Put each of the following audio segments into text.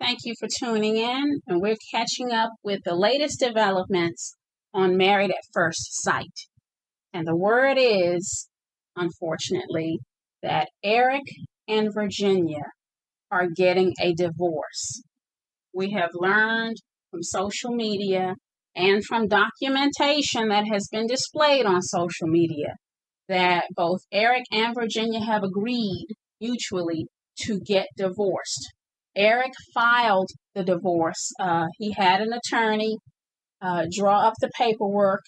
Thank you for tuning in, and we're catching up with the latest developments on Married at First Sight. And the word is, unfortunately, that Erik and Virginia are getting a divorce. We have learned from social media and from documentation that has been displayed on social media that both Erik and Virginia have agreed mutually to get divorced. Erik filed the divorce. He had an attorney draw up the paperwork.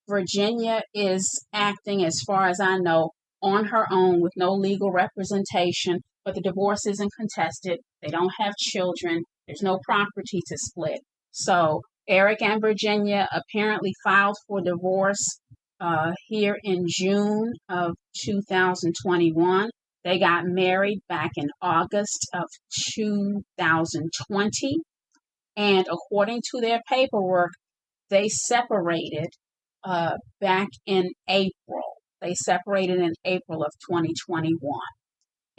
Virginia is acting, as far as I know, on her own with no legal representation, but the divorce isn't contested. They don't have children. There's no property to split. So Erik and Virginia apparently filed for divorce here in June of 2021. They got married back in August of 2020. And according to their paperwork, they separated back in April. They separated in April of 2021.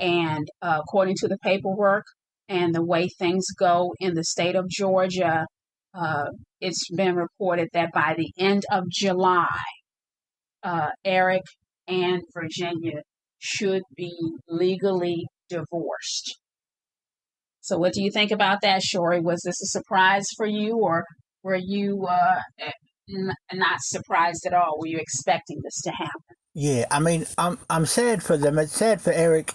And according to the paperwork and the way things go in the state of Georgia, it's been reported that by the end of July, Erik and Virginia should be legally divorced. So what do you think about that, Shori? Was this a surprise for you, or were you not surprised at all? Were you expecting this to happen? Yeah, I mean, I'm sad for them. It's sad for Erik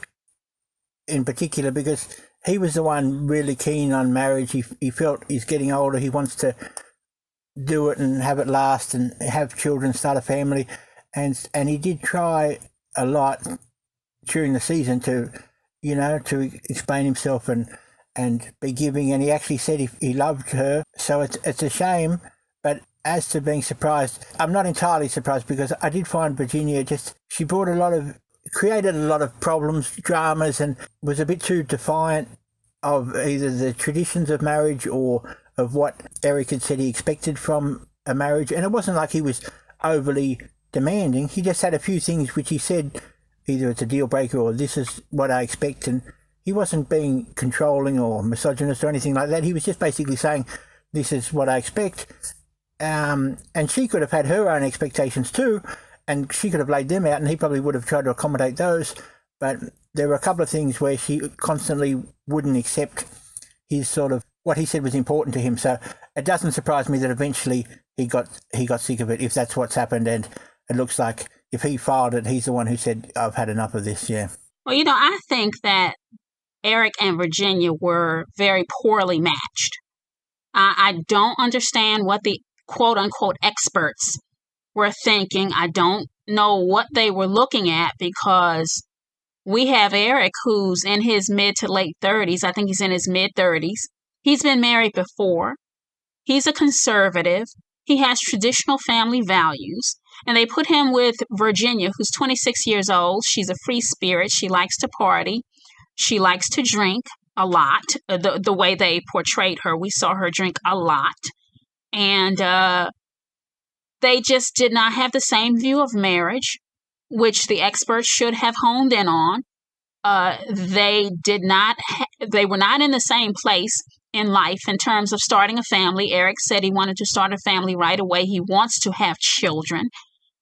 in particular because he was the one really keen on marriage. He felt he's getting older. He wants to do it and have it last and have children, start a family. And he did try a lot during the season to explain himself and be giving. And he actually said he loved her. So it's a shame. But as to being surprised, I'm not entirely surprised because I did find Virginia she created a lot of problems, dramas, and was a bit too defiant of either the traditions of marriage or of what Erik had said he expected from a marriage. And it wasn't like he was overly demanding. He just had a few things which he said either it's a deal breaker or this is what I expect. And he wasn't being controlling or misogynist or anything like that. He was just basically saying, this is what I expect. And she could have had her own expectations too, and she could have laid them out, and he probably would have tried to accommodate those. But there were a couple of things where she constantly wouldn't accept his sort of what he said was important to him. So it doesn't surprise me that eventually he got sick of it, if that's what's happened. And it looks like if he filed it, he's the one who said, I've had enough of this. Yeah. Well, I think that Erik and Virginia were very poorly matched. I don't understand what the quote-unquote experts were thinking. I don't know what they were looking at, because we have Erik, who's in his mid to late 30s. I think he's in his mid 30s. He's been married before. He's a conservative. He has traditional family values. And they put him with Virginia, who's 26 years old. She's a free spirit. She likes to party. She likes to drink a lot. The way they portrayed her, we saw her drink a lot. And they just did not have the same view of marriage, which the experts should have honed in on. They were not in the same place in life in terms of starting a family. Erik said he wanted to start a family right away. He wants to have children.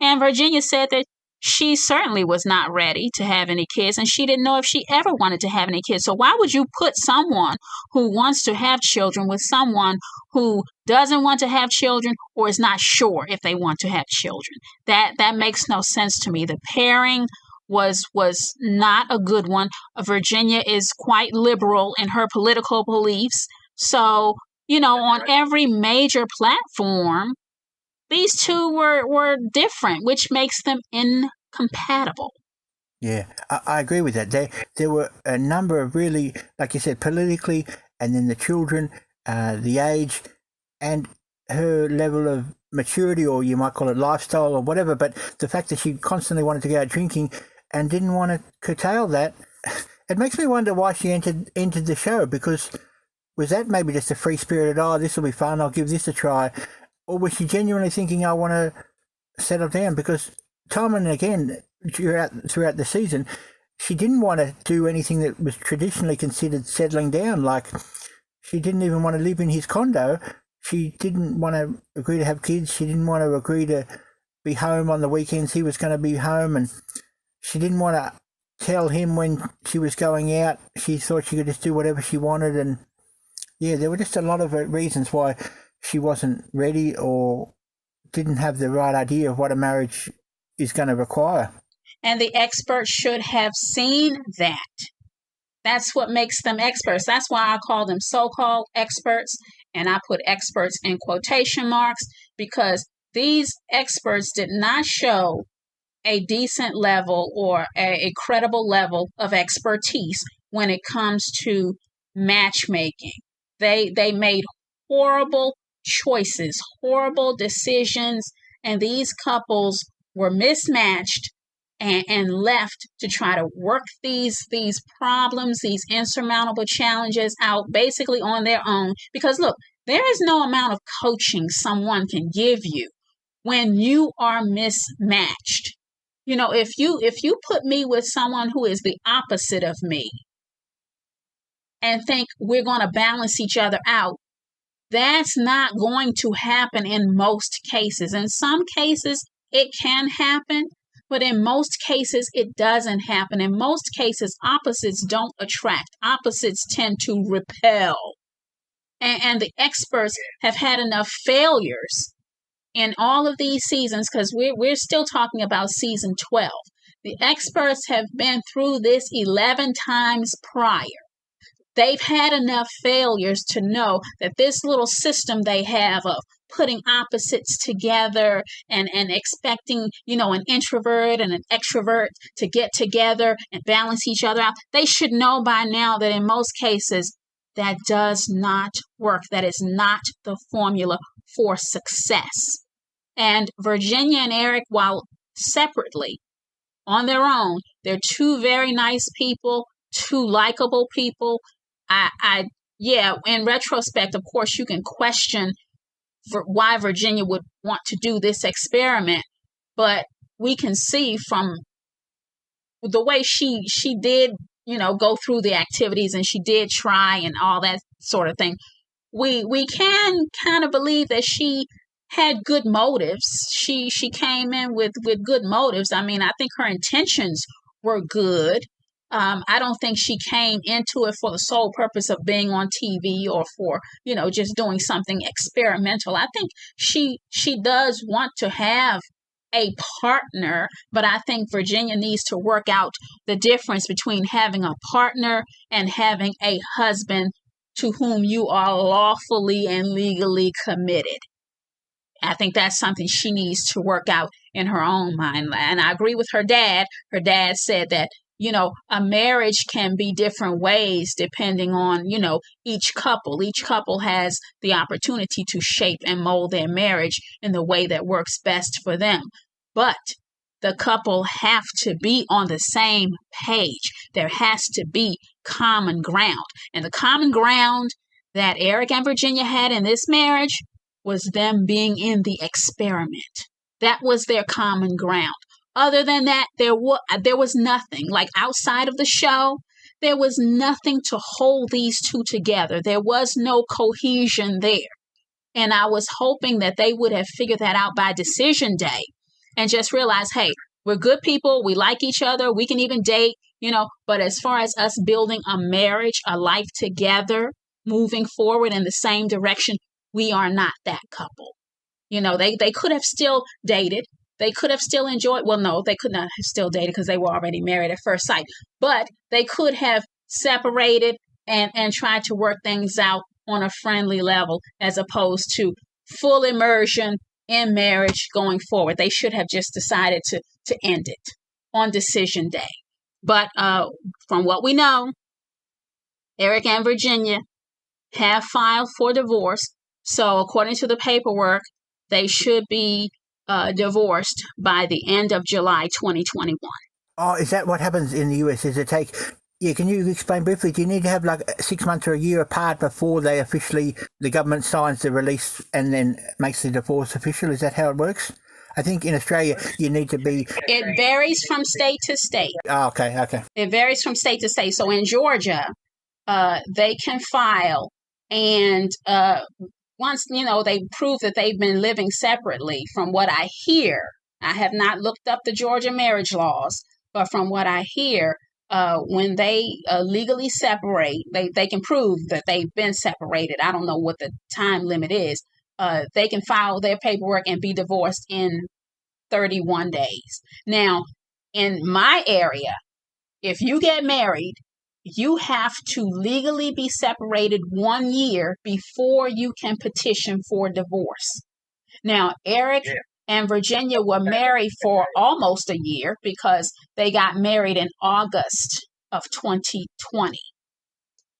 And Virginia said that she certainly was not ready to have any kids, and she didn't know if she ever wanted to have any kids. So why would you put someone who wants to have children with someone who doesn't want to have children or is not sure if they want to have children? That makes no sense to me. The pairing was not a good one. Virginia is quite liberal in her political beliefs. So, on every major platform, these two were different, which makes them incompatible. Yeah, I agree with that. There were a number of really, like you said, politically, and then the children, the age, and her level of maturity, or you might call it lifestyle or whatever, but the fact that she constantly wanted to go out drinking and didn't want to curtail that, it makes me wonder why she entered the show, because was that maybe just a free spirited, this will be fun, I'll give this a try? Or was she genuinely thinking, I want to settle down? Because time and again, throughout the season, she didn't want to do anything that was traditionally considered settling down. Like, She didn't even want to live in his condo. She didn't want to agree to have kids. She didn't want to agree to be home on the weekends. He was going to be home, and she didn't want to tell him when she was going out. She thought she could just do whatever she wanted, and yeah, there were just a lot of reasons why she wasn't ready or didn't have the right idea of what a marriage is going to require. And the experts should have seen that. That's what makes them experts. That's why I call them so-called experts, and I put experts in quotation marks, because these experts did not show a decent level or a credible level of expertise when it comes to matchmaking. They made horrible choices, horrible decisions, and these couples were mismatched and left to try to work these problems, these insurmountable challenges out basically on their own. Because look, there is no amount of coaching someone can give you when you are mismatched. You know, if you put me with someone who is the opposite of me and think we're going to balance each other out, that's not going to happen in most cases. In some cases, it can happen, but in most cases, it doesn't happen. In most cases, opposites don't attract. Opposites tend to repel. And the experts have had enough failures in all of these seasons, because we're still talking about season 12. The experts have been through this 11 times prior. They've had enough failures to know that this little system they have of putting opposites together and expecting, an introvert and an extrovert to get together and balance each other out, they should know by now that in most cases that does not work. That is not the formula for success. And Virginia and Erik, while separately, on their own, they're two very nice people, two likable people. In retrospect, of course, you can question why Virginia would want to do this experiment, but we can see from the way she did, go through the activities, and she did try and all that sort of thing. We can kind of believe that she had good motives. She came in with good motives. I mean, I think her intentions were good. I don't think she came into it for the sole purpose of being on TV or for, just doing something experimental. I think she does want to have a partner, but I think Virginia needs to work out the difference between having a partner and having a husband to whom you are lawfully and legally committed. I think that's something she needs to work out in her own mind. And I agree with her dad. Her dad said that, a marriage can be different ways depending on, each couple. Each couple has the opportunity to shape and mold their marriage in the way that works best for them. But the couple have to be on the same page. There has to be common ground. And the common ground that Erik and Virginia had in this marriage was them being in the experiment. That was their common ground. Other than that, there was nothing. Like outside of the show, there was nothing to hold these two together. There was no cohesion there. And I was hoping that they would have figured that out by decision day and just realize, hey, we're good people. We like each other. We can even date, but as far as us building a marriage, a life together, moving forward in the same direction, we are not that couple. They could have still dated. They could have still enjoyed. Well, no, they could not have still dated because they were already married at first sight. But they could have separated and tried to work things out on a friendly level as opposed to full immersion in marriage going forward. They should have just decided to end it on decision day. But from what we know, Erik and Virginia have filed for divorce. So according to the paperwork, they should be divorced by the end of July 2021. Oh, is that what happens in the US? Does it take... Yeah, can you explain briefly? Do you need to have like 6 months or a year apart before the government signs the release and then makes the divorce official? Is that how it works? I think in Australia you need to be... It varies from state to state. Oh, okay. It varies from state to state. So in Georgia, they can file And once, they prove that they've been living separately, from what I hear, I have not looked up the Georgia marriage laws, but from what I hear, when they legally separate, they can prove that they've been separated. I don't know what the time limit is. They can file their paperwork and be divorced in 31 days. Now, in my area, if you get married, you have to legally be separated 1 year before you can petition for divorce. Now, Erik and Virginia were married for almost a year because they got married in August of 2020.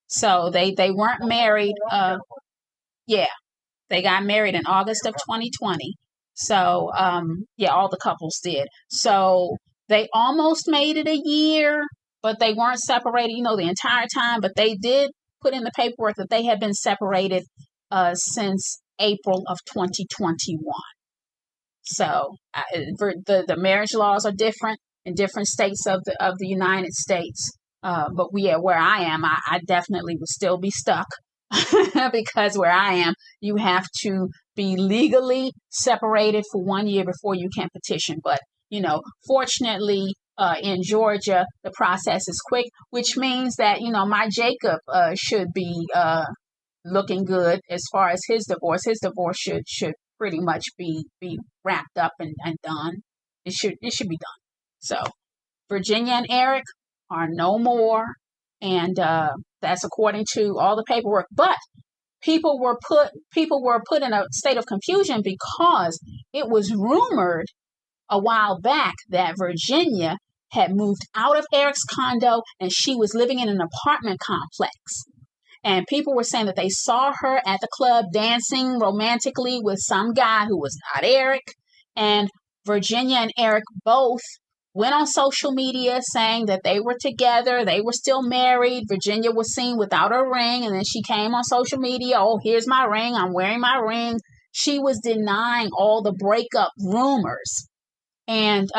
So they weren't married. They got married in August of 2020. So, all the couples did. So they almost made it a year, but they weren't separated, the entire time. But they did put in the paperwork that they had been separated since April of 2021. So the marriage laws are different in different states of the United States. But where I am, I definitely would still be stuck because where I am, you have to be legally separated for 1 year before you can petition. But, fortunately, in Georgia, the process is quick, which means that, my Jacob should be looking good as far as his divorce. His divorce should pretty much be wrapped up and done. It should be done. So Virginia and Erik are no more, and that's according to all the paperwork. But people were put in a state of confusion because it was rumored a while back that Virginia had moved out of Erik's condo and she was living in an apartment complex. And people were saying that they saw her at the club dancing romantically with some guy who was not Erik. And Virginia and Erik both went on social media saying that they were together. They were still married. Virginia was seen without her ring. And then she came on social media. Oh, here's my ring. I'm wearing my ring. She was denying all the breakup rumors. And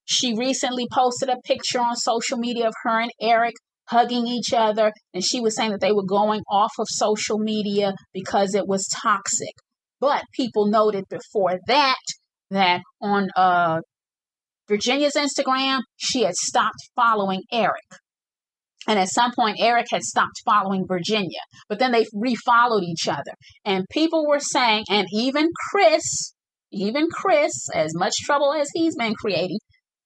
she recently posted a picture on social media of her and Erik hugging each other, and she was saying that they were going off of social media because it was toxic. But people noted before that on Virginia's Instagram, she had stopped following Erik. And at some point, Erik had stopped following Virginia, but then they refollowed each other. And people were saying, and even Chris, as much trouble as he's been creating,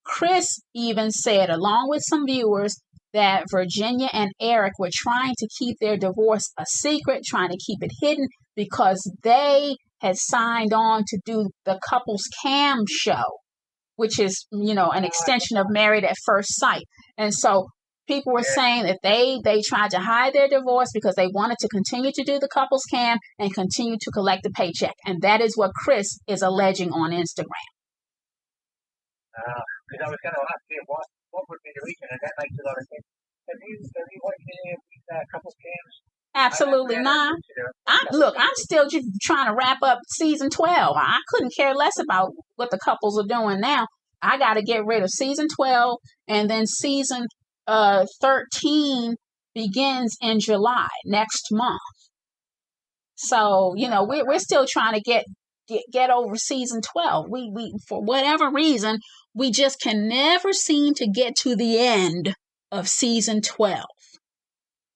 Chris even said, along with some viewers, that Virginia and Erik were trying to keep their divorce a secret, trying to keep it hidden because they had signed on to do the Couples Cam show, which is, an extension of Married at First Sight. And so people were saying that they tried to hide their divorce because they wanted to continue to do the Couples Cam and continue to collect the paycheck. And that is what Chris is alleging on Instagram. Because I was going to ask you what would be the reason, and that makes a lot of sense. Have you watched any of these couples cams? Absolutely not. I'm still just trying to wrap up season 12. I couldn't care less about what the couples are doing now. I got to get rid of season 12, and then season 13 begins in July next month. So we're still trying to get over season 12. We for whatever reason, we just can never seem to get to the end of season 12.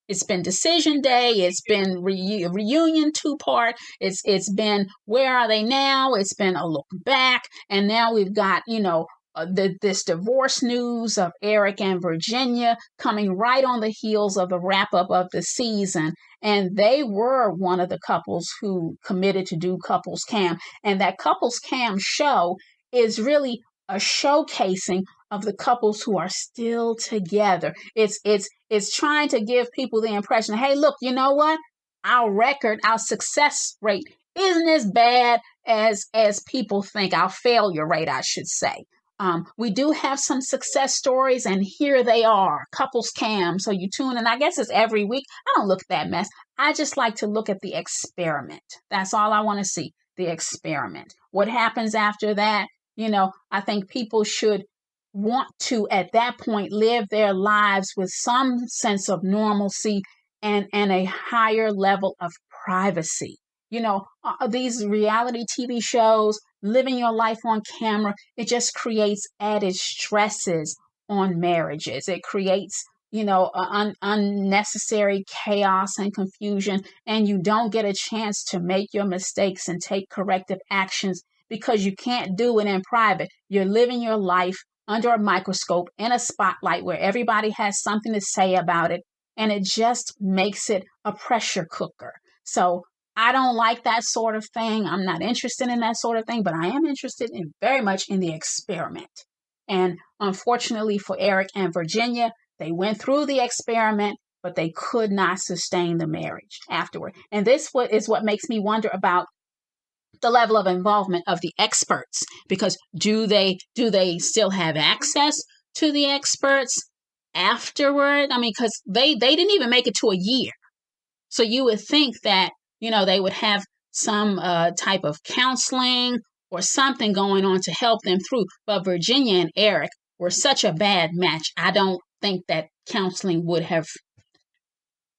It's been Decision Day. It's been Reunion 2-part. It's been Where Are They Now? It's been A Look Back. And now we've got, this divorce news of Erik and Virginia coming right on the heels of the wrap up of the season. And they were one of the couples who committed to do Couples Cam. And that Couples Cam show is really a showcasing of the couples who are still together. It's trying to give people the impression, hey, look, you know what? Our success rate isn't as bad as people think. Our failure rate, I should say. We do have some success stories, and here they are, Couples Cam. So you tune in. I guess it's every week. I don't look at that mess. I just like to look at the experiment. That's all I want to see, the experiment. What happens after that? I think people should want to, at that point, live their lives with some sense of normalcy and a higher level of privacy. These reality TV shows, living your life on camera, it just creates added stresses on marriages. It creates, unnecessary chaos and confusion, and you don't get a chance to make your mistakes and take corrective actions because you can't do it in private. You're living your life under a microscope in a spotlight where everybody has something to say about it, and it just makes it a pressure cooker. So I don't like that sort of thing. I'm not interested in that sort of thing, but I am interested in very much in the experiment. And unfortunately for Erik and Virginia, they went through the experiment, but they could not sustain the marriage afterward. And this is what makes me wonder about the level of involvement of the experts, because do they still have access to the experts afterward? I mean, because they didn't even make it to a year. So you would think that, they would have some type of counseling or something going on to help them through. But Virginia and Erik were such a bad match. I don't think that counseling would have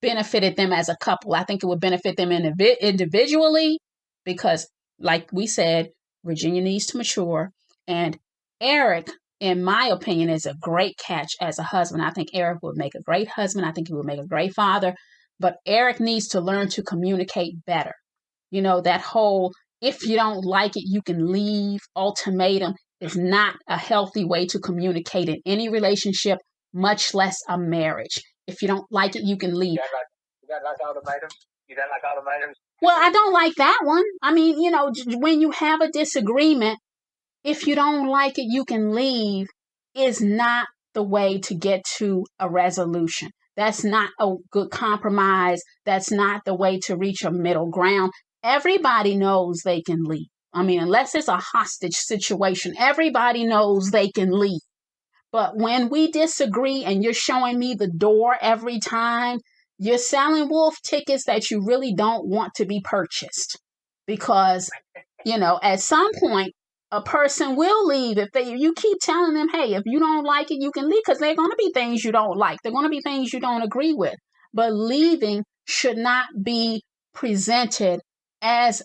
benefited them as a couple. I think it would benefit them individually because, like we said, Virginia needs to mature. And Erik, in my opinion, is a great catch as a husband. I think Erik would make a great husband. I think he would make a great father. But Erik needs to learn to communicate better. That whole, if you don't like it, you can leave ultimatum is not a healthy way to communicate in any relationship, much less a marriage. If you don't like it, you can leave. You don't like ultimatums? You don't like ultimatums? Well, I don't like that one. I mean, when you have a disagreement, if you don't like it, you can leave is not the way to get to a resolution. That's not a good compromise. That's not the way to reach a middle ground. Everybody knows they can leave. I mean, unless it's a hostage situation, everybody knows they can leave. But when we disagree and you're showing me the door every time, you're selling wolf tickets that you really don't want to be purchased. Because, at some point, a person will leave if you keep telling them, hey, if you don't like it, you can leave, because there are going to be things you don't like. There are going to be things you don't agree with. But leaving should not be presented as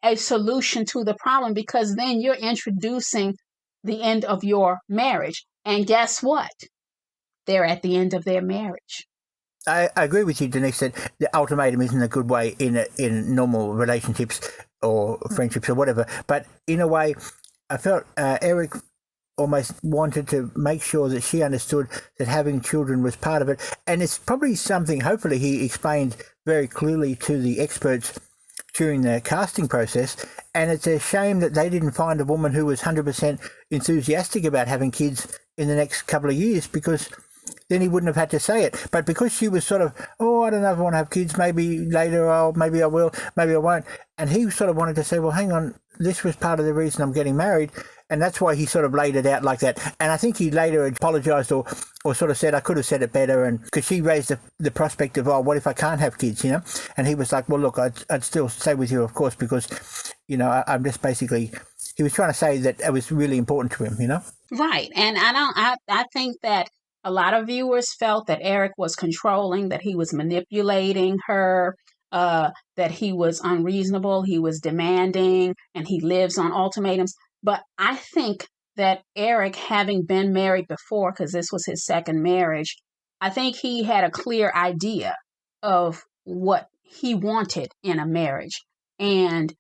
a solution to the problem, because then you're introducing the end of your marriage. And guess what? They're at the end of their marriage. I agree with you, Denise, that the ultimatum isn't a good way in normal relationships or friendships or whatever. But in a way, I felt Erik almost wanted to make sure that she understood that having children was part of it. And it's probably something, hopefully, he explained very clearly to the experts during the casting process. And it's a shame that they didn't find a woman who was 100% enthusiastic about having kids in the next couple of years, because then he wouldn't have had to say it. But because she was sort of, I don't know if I want to have kids, maybe later maybe I will, maybe I won't. And he sort of wanted to say, well, hang on, this was part of the reason I'm getting married. And that's why he sort of laid it out like that. And I think he later apologised or sort of said, I could have said it better. And because she raised the prospect of, what if I can't have kids, And he was like, well, look, I'd still stay with you, of course, because, I'm just basically, he was trying to say that it was really important to him, Right. And I think that a lot of viewers felt that Erik was controlling, that he was manipulating her, that he was unreasonable, he was demanding, and he lives on ultimatums. But I think that Erik, having been married before, because this was his second marriage, I think he had a clear idea of what he wanted in a marriage. And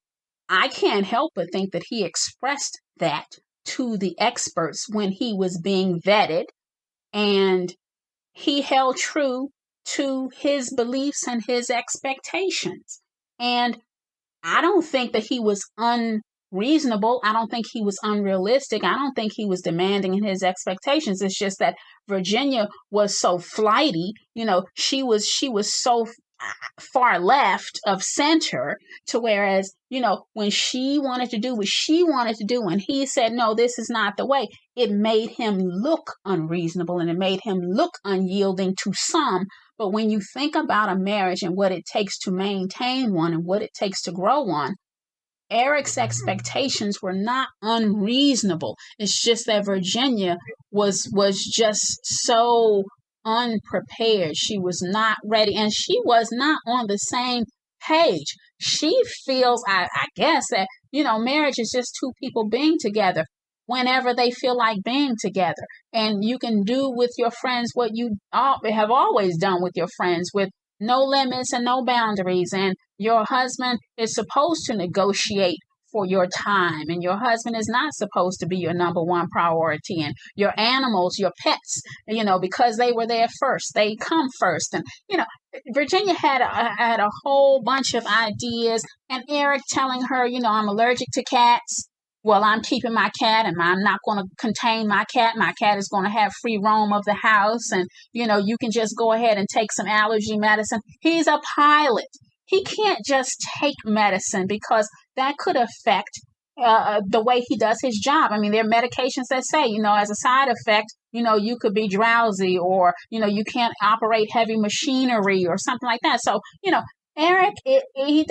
I can't help but think that he expressed that to the experts when he was being vetted, and he held true to his beliefs and his expectations. And I don't think that he was unreasonable. I don't think he was unrealistic. I don't think he was demanding in his expectations. It's just that Virginia was so flighty. She was so far left of center, to whereas, when she wanted to do what she wanted to do, and he said, no, this is not the way, it made him look unreasonable and it made him look unyielding to some. But when you think about a marriage and what it takes to maintain one and what it takes to grow one, Erik's expectations were not unreasonable. It's just that Virginia was just so unprepared. She was not ready, and she was not on the same page. she feels, I guess, that, marriage is just two people being together whenever they feel like being together. And you can do with your friends what you have always done with your friends, with no limits and no boundaries. And your husband is supposed to negotiate for your time, and your husband is not supposed to be your number one priority. And your animals, your pets, because they were there first, they come first. And Virginia had a whole bunch of ideas, and Erik telling her, I'm allergic to cats. Well, I'm keeping my cat, and I'm not going to contain my cat. My cat is going to have free roam of the house, and you can just go ahead and take some allergy medicine. He's a pilot. He can't just take medicine because that could affect the way he does his job. I mean, there are medications that say, as a side effect, you could be drowsy, or, you can't operate heavy machinery or something like that. So, Erik, he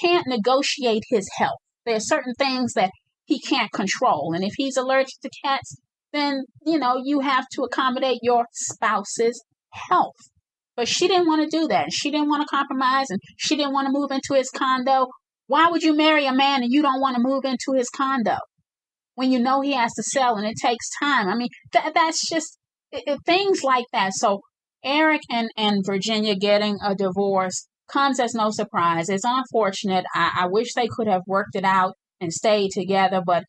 can't negotiate his health. There are certain things that he can't control. And if he's allergic to cats, then, you have to accommodate your spouse's health. But she didn't want to do that. She didn't want to compromise, and she didn't want to move into his condo. Why would you marry a man and you don't want to move into his condo when you know he has to sell and it takes time? I mean, that's just things like that. So Erik and Virginia getting a divorce comes as no surprise. It's unfortunate. I wish they could have worked it out and stayed together, but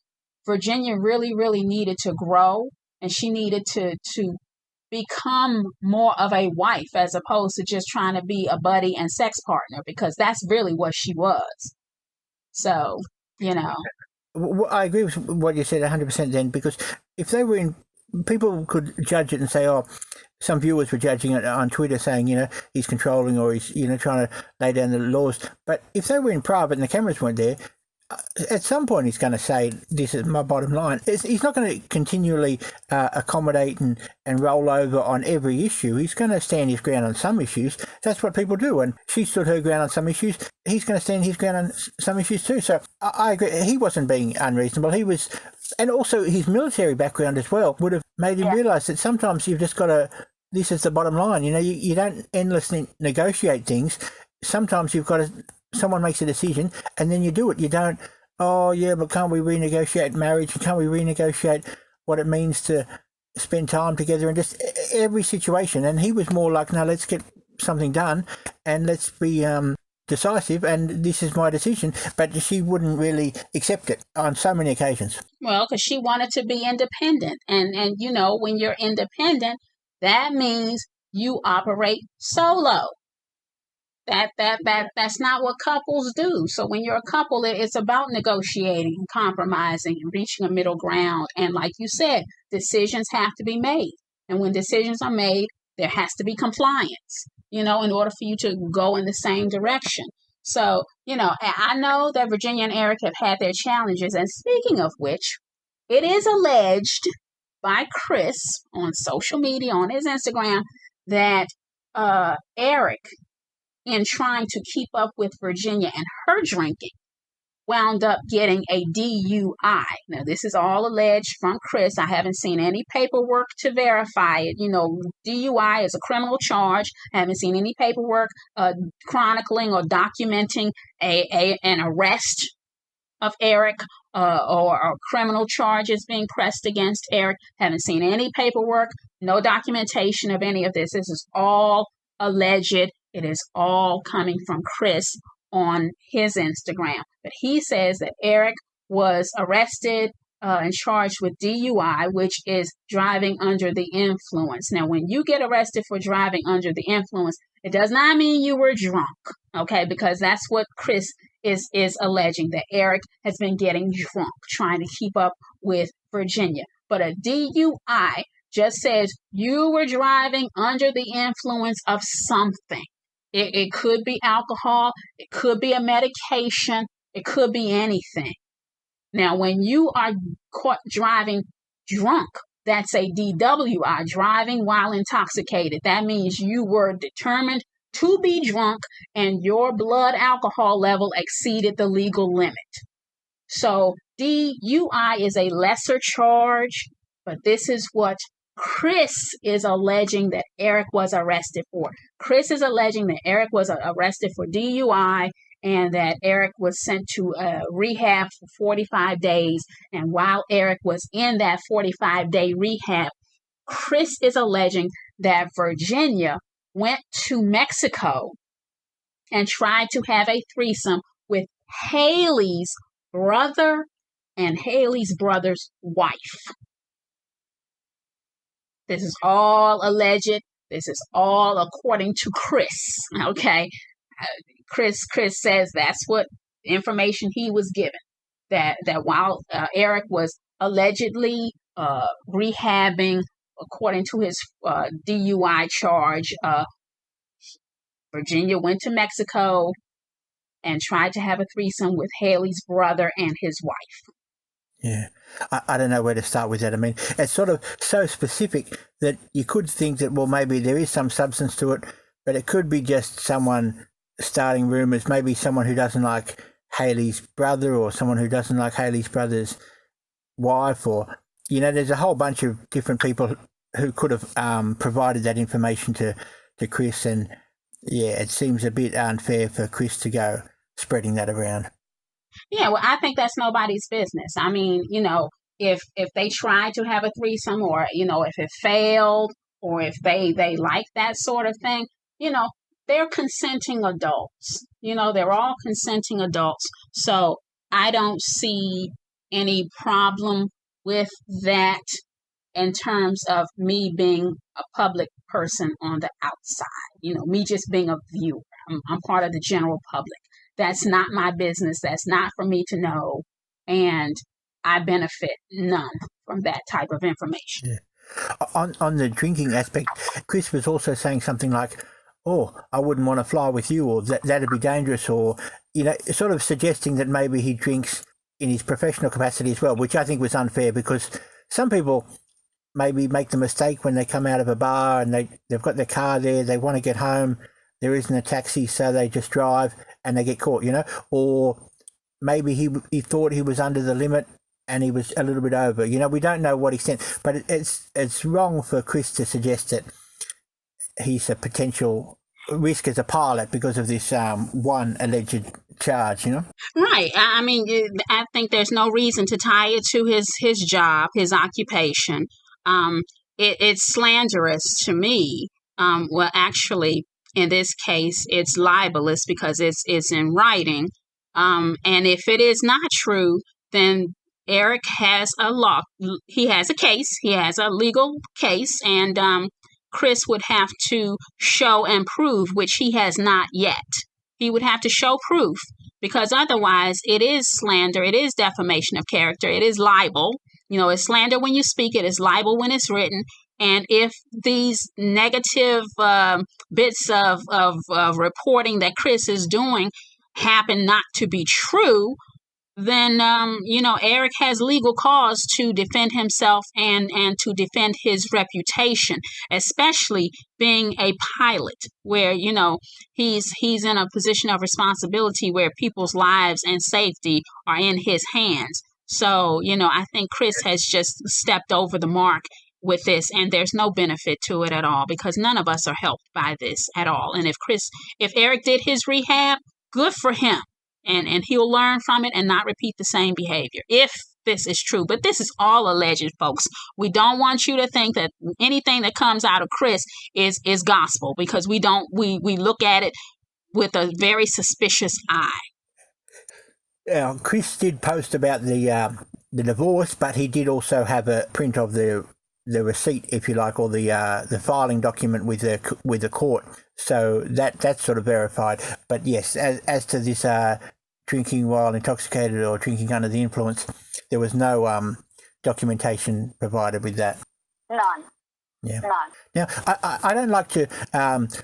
Virginia really, really needed to grow, and she needed to become more of a wife as opposed to just trying to be a buddy and sex partner, because that's really what she was. So, I agree with what you said 100% then, because if they were in, people could judge it and say, some viewers were judging it on Twitter saying, he's controlling, or he's, trying to lay down the laws. But if they were in private and the cameras weren't there, at some point he's going to say, this is my bottom line. He's not going to continually accommodate and roll over on every issue. He's going to stand his ground on some issues. That's what people do. And she stood her ground on some issues. He's going to stand his ground on some issues too. So I agree. He wasn't being unreasonable. He was, and also his military background as well would have made him realise that sometimes you've just got to, this is the bottom line. You don't endlessly negotiate things. Sometimes you've got to, someone makes a decision and then you do it. You don't, but can't we renegotiate marriage? Can't we renegotiate what it means to spend time together in just every situation? And he was more like, no, let's get something done and let's be decisive, and this is my decision. But she wouldn't really accept it on so many occasions. Well, because she wanted to be independent. And when you're independent, that means you operate solo. That's not what couples do. So when you're a couple, it's about negotiating, compromising, and reaching a middle ground. And like you said, decisions have to be made. And when decisions are made, there has to be compliance, in order for you to go in the same direction. So, I know that Virginia and Erik have had their challenges. And speaking of which, it is alleged by Chris on social media, on his Instagram, that Erik, in trying to keep up with Virginia and her drinking, wound up getting a DUI. Now, this is all alleged from Chris. I haven't seen any paperwork to verify it. DUI is a criminal charge. I haven't seen any paperwork chronicling or documenting an arrest of Erik or criminal charges being pressed against Erik. Haven't seen any paperwork, no documentation of any of this. This is all alleged. It is all coming from Chris on his Instagram. But he says that Erik was arrested and charged with DUI, which is driving under the influence. Now, when you get arrested for driving under the influence, it does not mean you were drunk, okay? Because that's what Chris is alleging, that Erik has been getting drunk, trying to keep up with Virginia. But a DUI just says you were driving under the influence of something. It could be alcohol. It could be a medication. It could be anything. Now, when you are caught driving drunk, that's a DWI, driving while intoxicated. That means you were determined to be drunk and your blood alcohol level exceeded the legal limit. So DUI is a lesser charge, but this is what Chris is alleging that Erik was arrested for. Chris is alleging that Erik was arrested for DUI, and that Erik was sent to rehab for 45 days. And while Erik was in that 45-day rehab, Chris is alleging that Virginia went to Mexico and tried to have a threesome with Haley's brother and Haley's brother's wife. This is all alleged. This is all according to Chris. Okay. Chris says that's what information he was given. That while Erik was allegedly rehabbing according to his DUI charge, Virginia went to Mexico and tried to have a threesome with Haley's brother and his wife. Yeah, I don't know where to start with that. I mean, it's sort of so specific that you could think that, well, maybe there is some substance to it, but it could be just someone starting rumours, maybe someone who doesn't like Haley's brother or someone who doesn't like Haley's brother's wife, or, there's a whole bunch of different people who could have provided that information to Chris, and yeah, it seems a bit unfair for Chris to go spreading that around. Yeah, well, I think that's nobody's business. I mean, if they tried to have a threesome, or, if it failed, or if they like that sort of thing, they're consenting adults. They're all consenting adults. So I don't see any problem with that in terms of me being a public person on the outside, me just being a viewer. I'm part of the general public. That's not my business. That's not for me to know. And I benefit none from that type of information. Yeah. On the drinking aspect, Chris was also saying something like, oh, I wouldn't want to fly with you, or that'd be dangerous, or, sort of suggesting that maybe he drinks in his professional capacity as well, which I think was unfair, because some people maybe make the mistake when they come out of a bar and they've got their car there, they want to get home, there isn't a taxi, so they just drive and they get caught, or maybe he thought he was under the limit and he was a little bit over. We don't know what extent, but it's wrong for Chris to suggest that he's a potential risk as a pilot because of this one alleged charge, Right. I mean, I think there's no reason to tie it to his job, his occupation. It's slanderous to me. Well, actually, in this case, it's libelous because it's in writing. And if it is not true, then Erik has he has a case, he has a legal case, and Chris would have to show and prove, which he has not yet. He would have to show proof, because otherwise it is slander, it is defamation of character, it is libel. It's slander when you speak, it is libel when it's written. And if these negative bits of reporting that Chris is doing happen not to be true, then, Erik has legal cause to defend himself and to defend his reputation, especially being a pilot where, he's in a position of responsibility where people's lives and safety are in his hands. So, I think Chris has just stepped over the mark with this, and there's no benefit to it at all, because none of us are helped by this at all. And if Erik did his rehab, good for him. And he'll learn from it and not repeat the same behavior, if this is true. But this is all alleged, folks. We don't want you to think that anything that comes out of Chris is gospel, because we look at it with a very suspicious eye. Chris did post about the divorce, but he did also have a print of the receipt, if you like, or the filing document with the court. So that's sort of verified. But yes, as to this drinking while intoxicated or drinking under the influence, there was no documentation provided with that. None. Yeah. None. Now, I don't like to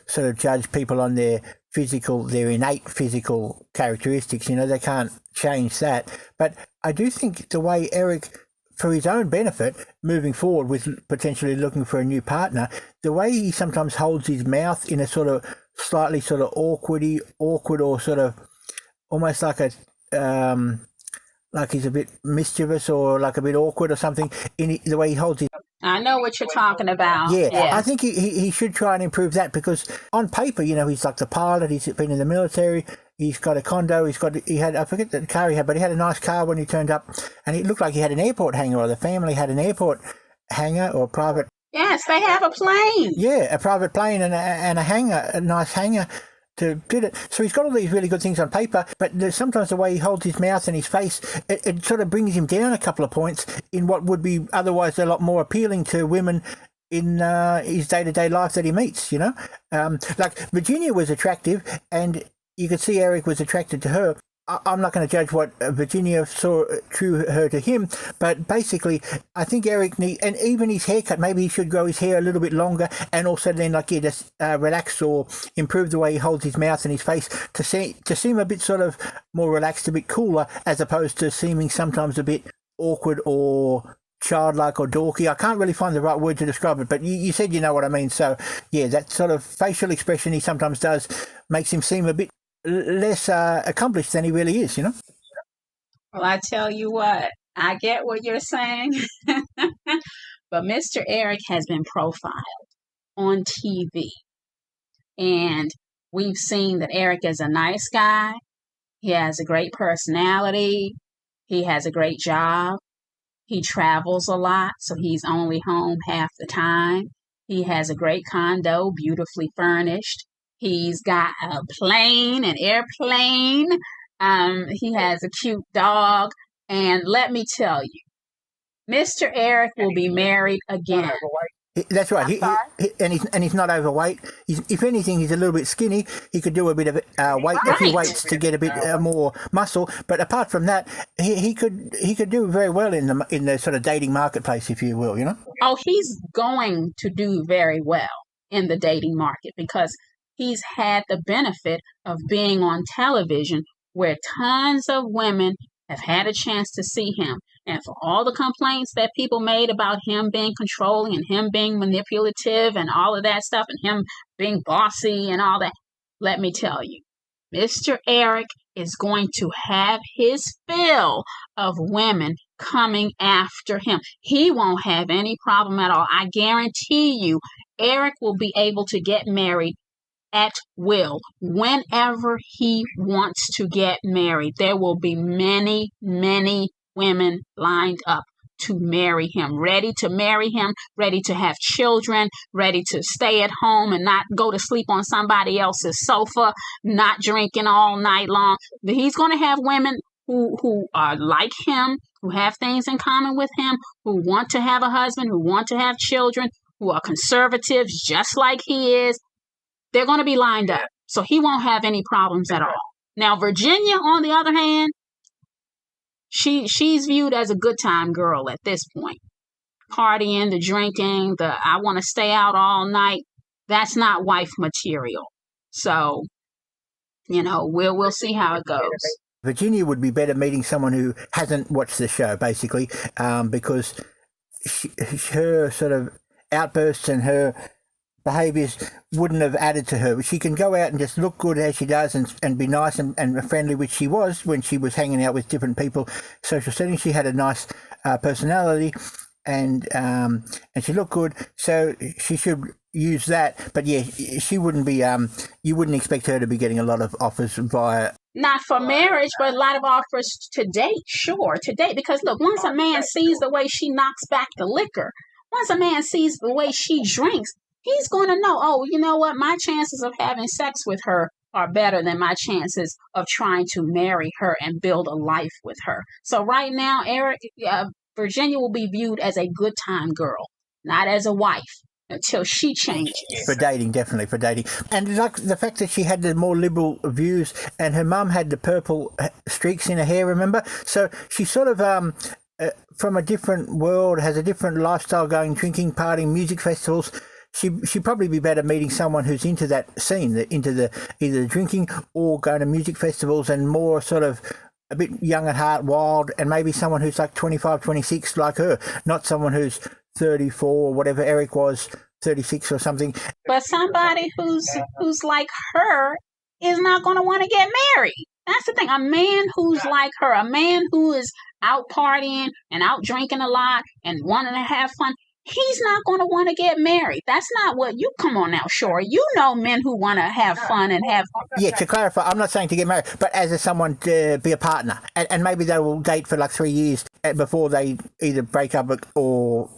sort of judge people on their innate physical characteristics. They can't change that. But I do think the way Erik, for his own benefit, moving forward with potentially looking for a new partner, the way he sometimes holds his mouth in a sort of slightly sort of awkward or sort of almost like like he's a bit mischievous or like a bit awkward or something in the way he holds his. I know what you're talking about. Yeah. I think he should try and improve that, because on paper, he's like the pilot, he's been in the military, He's got a condo. I forget the car he had, but he had a nice car when he turned up, and it looked like he had an airport hangar, or the family had an airport hangar or private. Yes, they have a plane. Yeah, a private plane and a hangar, a nice hangar to do it. So he's got all these really good things on paper, but sometimes the way he holds his mouth and his face, it sort of brings him down a couple of points in what would be otherwise a lot more appealing to women in his day-to-day life that he meets, you know. Like Virginia was attractive, and you could see Erik was attracted to her. I'm not going to judge what Virginia saw drew her to him, but basically, I think Erik and even his haircut, maybe he should grow his hair a little bit longer, and also then just relax or improve the way he holds his mouth and his face to seem a bit sort of more relaxed, a bit cooler, as opposed to seeming sometimes a bit awkward or childlike or dorky. I can't really find the right word to describe it, but you said you know what I mean. So yeah, that sort of facial expression he sometimes does makes him seem a bit less accomplished than he really is, you know. Well, I tell you what, I get what you're saying, but Mr. Erik has been profiled on TV, and we've seen that Erik is a nice guy. He has a great personality. He has a great job. He travels a lot, so he's only home half the time. He has a great condo, beautifully furnished. He's got a plane, an airplane. He has a cute dog. And let me tell you, Mr. Erik will be married again. That's right. He's not overweight. If anything, he's a little bit skinny. He could do a bit of a few weights to get a bit more muscle. But apart from that, he could do very well in the sort of dating marketplace, if you will. You know. Oh, he's going to do very well in the dating market because he's had the benefit of being on television, where tons of women have had a chance to see him. And for all the complaints that people made about him being controlling and him being manipulative and all of that stuff and him being bossy and all that, let me tell you, Mr. Erik is going to have his fill of women coming after him. He won't have any problem at all. I guarantee you, Erik will be able to get married at will whenever he wants to get married. There will be many, many women lined up to marry him, ready to marry him, ready to have children, ready to stay at home and not go to sleep on somebody else's sofa, not drinking all night long. He's going to have women who are like him, who have things in common with him, who want to have a husband, who want to have children, who are conservatives just like he is. They're going to be lined up, so he won't have any problems at all. Now, Virginia, on the other hand, she's viewed as a good time girl at this point. Partying, the drinking, the I want to stay out all night, that's not wife material. So, we'll see how it goes. Virginia would be better meeting someone who hasn't watched the show, basically, because her sort of outbursts and her behaviours wouldn't have added to her. She can go out and just look good as she does and be nice and friendly, which she was when she was hanging out with different people, social settings. She had a nice personality and she looked good, so she should use that. But yeah, she wouldn't be, you wouldn't expect her to be getting a lot of offers via... Not for marriage, but a lot of offers to date, sure, to date. Because look, once a man sees the way she knocks back the liquor, once a man sees the way she drinks, he's going to know, oh, you know what? My chances of having sex with her are better than my chances of trying to marry her and build a life with her. So right now, Virginia will be viewed as a good time girl, not as a wife, until she changes. For dating, definitely for dating. And like the fact that she had the more liberal views and her mum had the purple streaks in her hair, remember? So she's sort of... from a different world, has a different lifestyle, going drinking, partying, music festivals. She'd probably be better meeting someone who's into that scene, into either the drinking or going to music festivals, and more sort of a bit young at heart, wild, and maybe someone who's like 25, 26 like her, not someone who's 34 or whatever Erik was, 36 or something. But somebody who's like her is not going to want to get married. That's the thing. A man who's like her, a man who is out partying and out drinking a lot and wanting to have fun, he's not going to want to get married. That's not what you, come on now, Shore. You know men who want to have fun and have. Yeah, to clarify, I'm not saying to get married, but as someone to be a partner. And maybe they will date for like 3 years before they either break up or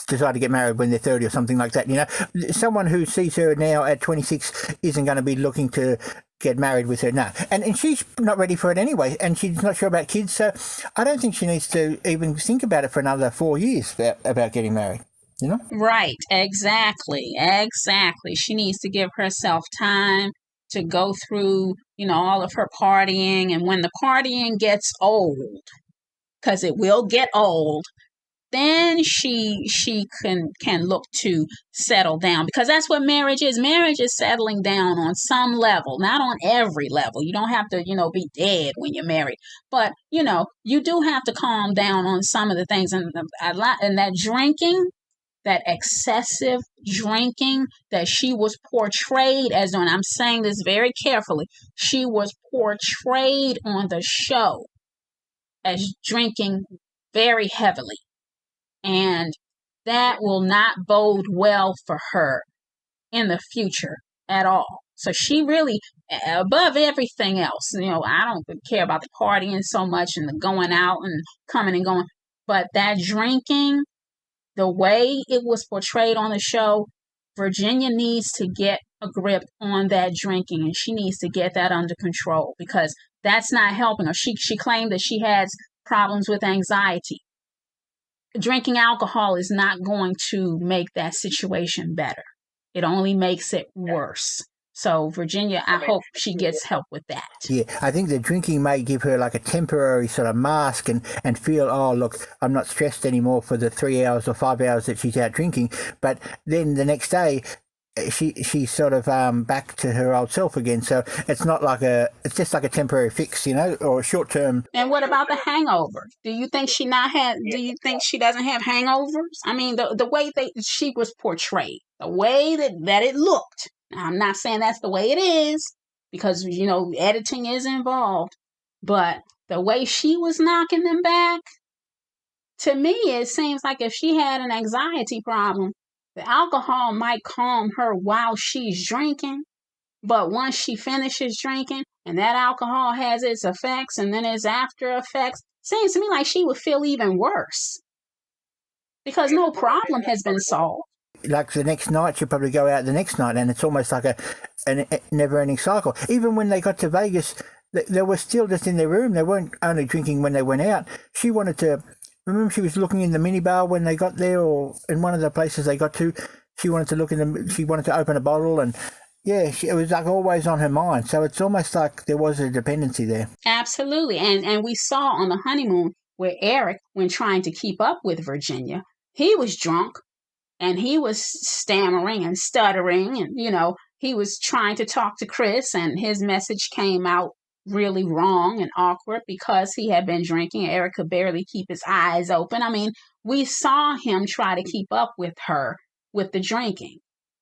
decide to get married when they're 30 or something like that. You know, someone who sees her now at 26 isn't going to be looking to get married with her now. And she's not ready for it anyway, and she's not sure about kids, so I don't think she needs to even think about it for another 4 years about getting married. You know? Right, exactly. She needs to give herself time to go through, all of her partying. And when the partying gets old, because it will get old, then she can look to settle down, because that's what marriage is. Marriage is settling down on some level, not on every level. You don't have to, be dead when you're married, but you do have to calm down on some of the things. And that drinking, that excessive drinking that she was portrayed as on, I'm saying this very carefully, she was portrayed on the show as drinking very heavily. And that will not bode well for her in the future at all. So she really, above everything else, I don't care about the partying so much and the going out and coming and going, but that drinking, the way it was portrayed on the show, Virginia needs to get a grip on that drinking, and she needs to get that under control, because that's not helping her. She claimed that she has problems with anxiety. Drinking alcohol is not going to make that situation better. It only makes it worse. So, Virginia, I hope she gets help with that. Yeah, I think the drinking may give her like a temporary sort of mask and feel, oh, look, I'm not stressed anymore for the 3 hours or 5 hours that she's out drinking. But then the next day, she's sort of back to her old self again. So it's not like it's just like a temporary fix, or a short term. And what about the hangover? Do you think she do you think she doesn't have hangovers? I mean, the way she was portrayed, the way that it looked. Now, I'm not saying that's the way it is, because, editing is involved, but the way she was knocking them back, to me, it seems like if she had an anxiety problem, the alcohol might calm her while she's drinking, but once she finishes drinking and that alcohol has its effects and then its after effects, seems to me like she would feel even worse, because no problem has been solved. Like the next night, she'll probably go out the next night, and it's almost like a never-ending cycle. Even when they got to Vegas, they were still just in their room. They weren't only drinking when they went out. She wanted to... Remember, she was looking in the minibar when they got there, or in one of the places they got to. She wanted to look in them. She wanted to open a bottle, and it was like always on her mind. So it's almost like there was a dependency there. Absolutely, and we saw on the honeymoon where Erik, when trying to keep up with Virginia, he was drunk and he was stammering and stuttering, and he was trying to talk to Chris, and his message came out really wrong and awkward because he had been drinking. Erik could barely keep his eyes open. I mean, we saw him try to keep up with her with the drinking,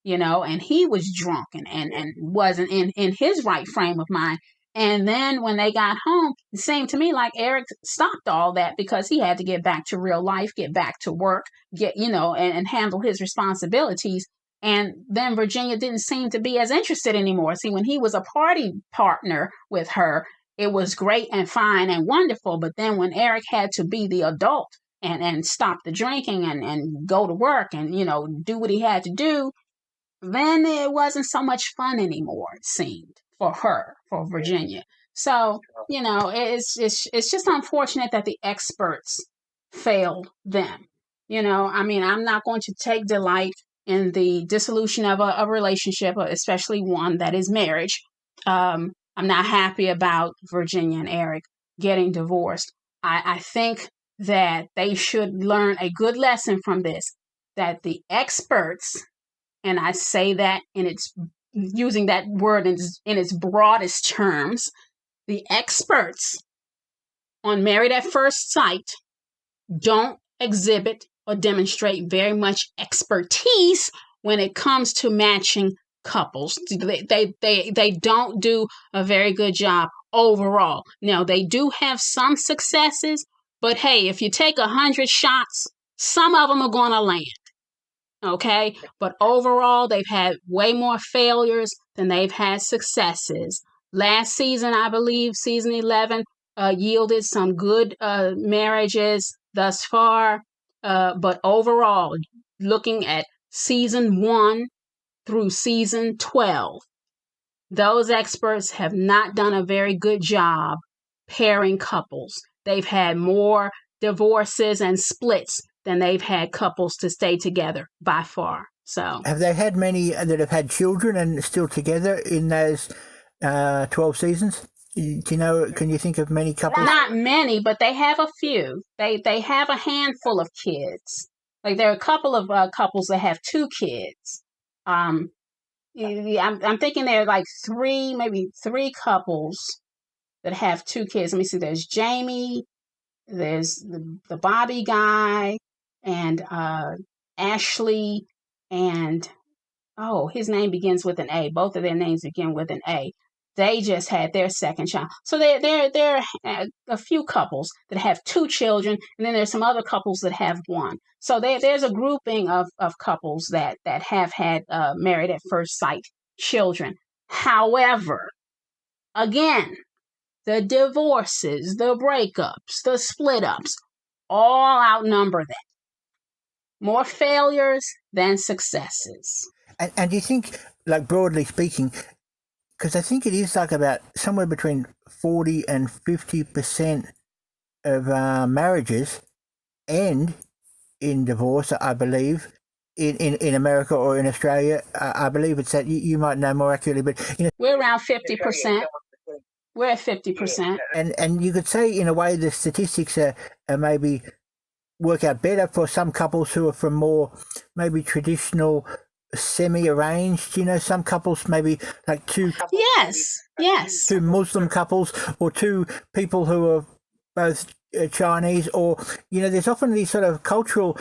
and he was drunk and wasn't in his right frame of mind. And then when they got home, it seemed to me like Erik stopped all that because he had to get back to real life, get back to work, and handle his responsibilities. And then Virginia didn't seem to be as interested anymore. See, when he was a party partner with her, it was great and fine and wonderful. But then when Erik had to be the adult and stop the drinking and go to work and, do what he had to do, then it wasn't so much fun anymore, it seemed, for Virginia. So, it's just unfortunate that the experts failed them. I'm not going to take delight in the dissolution of a relationship, especially one that is marriage. I'm not happy about Virginia and Erik getting divorced. I think that they should learn a good lesson from this, that the experts, and I say that using that word in its broadest terms, the experts on Married at First Sight don't exhibit or demonstrate very much expertise when it comes to matching couples. They don't do a very good job overall. Now, they do have some successes, but hey, if you take 100 shots, some of them are going to land. Okay, but overall, they've had way more failures than they've had successes. Last season, I believe, season 11, yielded some good marriages thus far. But overall, looking at season 1 through season 12, those experts have not done a very good job pairing couples. They've had more divorces and splits than they've had couples to stay together by far. So, have they had many that have had children and still together in those 12 seasons? Do you know? Can you think of many couples? not many, but they have a few. They have a handful of kids. Like there are a couple of couples that have 2 kids. I'm thinking there are like maybe three couples that have 2 kids. Let me see. There's Jamie, there's the Bobby guy, and Ashley, and his name begins with an A. Both of their names begin with an A. They just had their second child. So there are a few couples that have 2 children, and then there's some other couples that have 1. So there's a grouping of couples that have had married at first sight children. However, again, the divorces, the breakups, the split ups, all outnumber that. More failures than successes. And do you think, like broadly speaking, because I think it is like about somewhere between 40 and 50% of marriages end in divorce, I believe, in America or in Australia. I believe it's that. You might know more accurately, but we're around 50%. We're at 50%. And you could say, in a way, the statistics are maybe work out better for some couples who are from more maybe traditional semi-arranged, some couples maybe like 2 yes 2 Muslim couples or 2 people who are both Chinese, or there's often these sort of cultural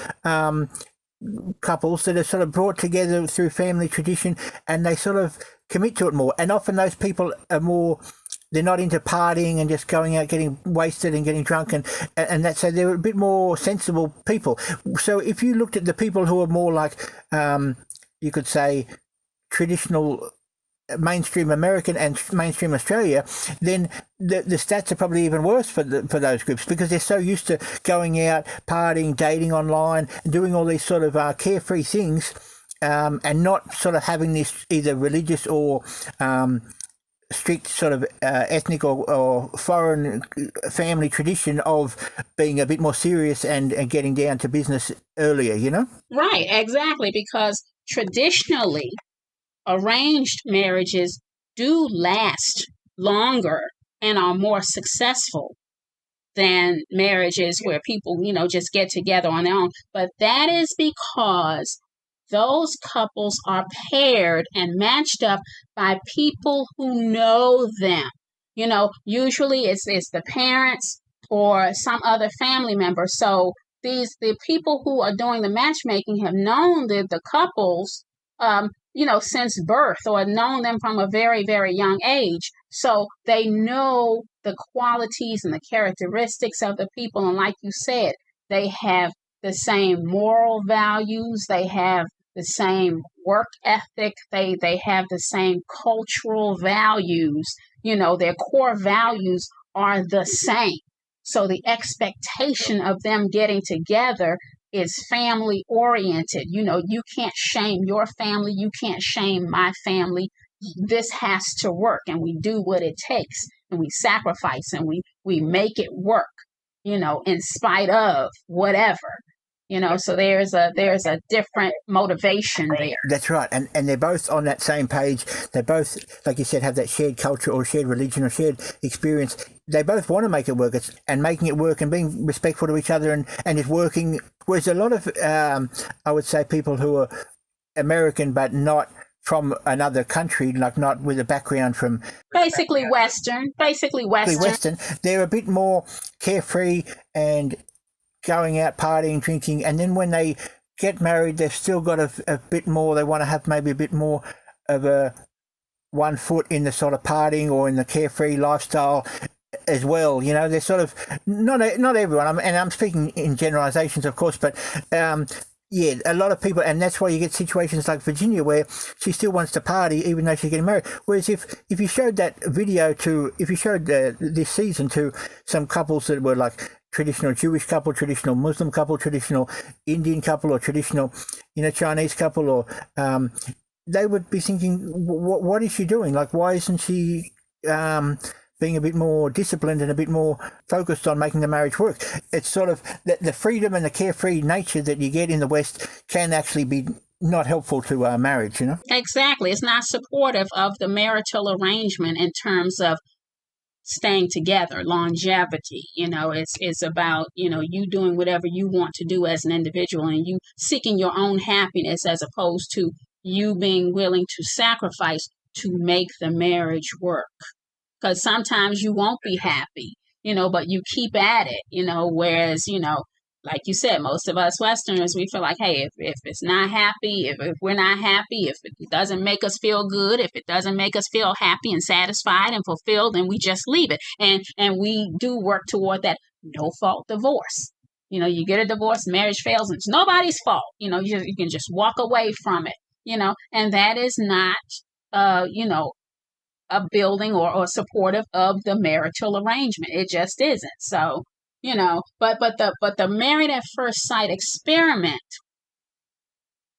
couples that are sort of brought together through family tradition, and they sort of commit to it more, and often those people are more, they're not into partying and just going out getting wasted and getting drunk and that, so they're a bit more sensible people. So if you looked at the people who are more like you could say traditional mainstream American and mainstream Australia, then the stats are probably even worse for those groups, because they're so used to going out, partying, dating online, and doing all these sort of carefree things, and not sort of having this either religious or strict sort of ethnic or foreign family tradition of being a bit more serious and getting down to business earlier, Right, exactly, because traditionally arranged marriages do last longer and are more successful than marriages where people, just get together on their own. But that is because those couples are paired and matched up by people who know them. Usually it's the parents or some other family member. So the people who are doing the matchmaking have known the couples, since birth, or known them from a very, very young age. So they know the qualities and the characteristics of the people. And like you said, they have the same moral values. They have the same work ethic. They have the same cultural values. Their core values are the same. So the expectation of them getting together is family oriented. You can't shame your family. You can't shame my family. This has to work, and we do what it takes, and we sacrifice, and we make it work, in spite of whatever. So there's a different motivation there. That's right. And they're both on that same page. They both, like you said, have that shared culture or shared religion or shared experience. They both want to make it work, and making it work and being respectful to each other and it's working. Whereas a lot of, I would say, people who are American but not from another country, like not with a background from basically Western, they're a bit more carefree and going out partying, drinking, and then when they get married, they've still got a bit more. They want to have maybe a bit more of a 1 foot in the sort of partying or in the carefree lifestyle as well. They're sort of not everyone, and I'm speaking in generalizations, of course, but Yeah, a lot of people, and that's why you get situations like Virginia where she still wants to party even though she's getting married. Whereas if you showed that video if you showed this season to some couples that were like traditional Jewish couple, traditional Muslim couple, traditional Indian couple, or traditional, Chinese couple, or they would be thinking, what is she doing? Like, why isn't she being a bit more disciplined and a bit more focused on making the marriage work? It's sort of the freedom and the carefree nature that you get in the West can actually be not helpful to marriage, Exactly. It's not supportive of the marital arrangement in terms of staying together, longevity. It's about, you doing whatever you want to do as an individual and you seeking your own happiness as opposed to you being willing to sacrifice to make the marriage work. Because sometimes you won't be happy, but you keep at it, whereas, like you said, most of us Westerners, we feel like, hey, if it's not happy, if we're not happy, if it doesn't make us feel good, if it doesn't make us feel happy and satisfied and fulfilled, then we just leave it. And we do work toward that no-fault divorce. You get a divorce, marriage fails, and it's nobody's fault. You can just walk away from it, and that is not, a building or supportive of the marital arrangement. It just isn't. So, but the married at first sight experiment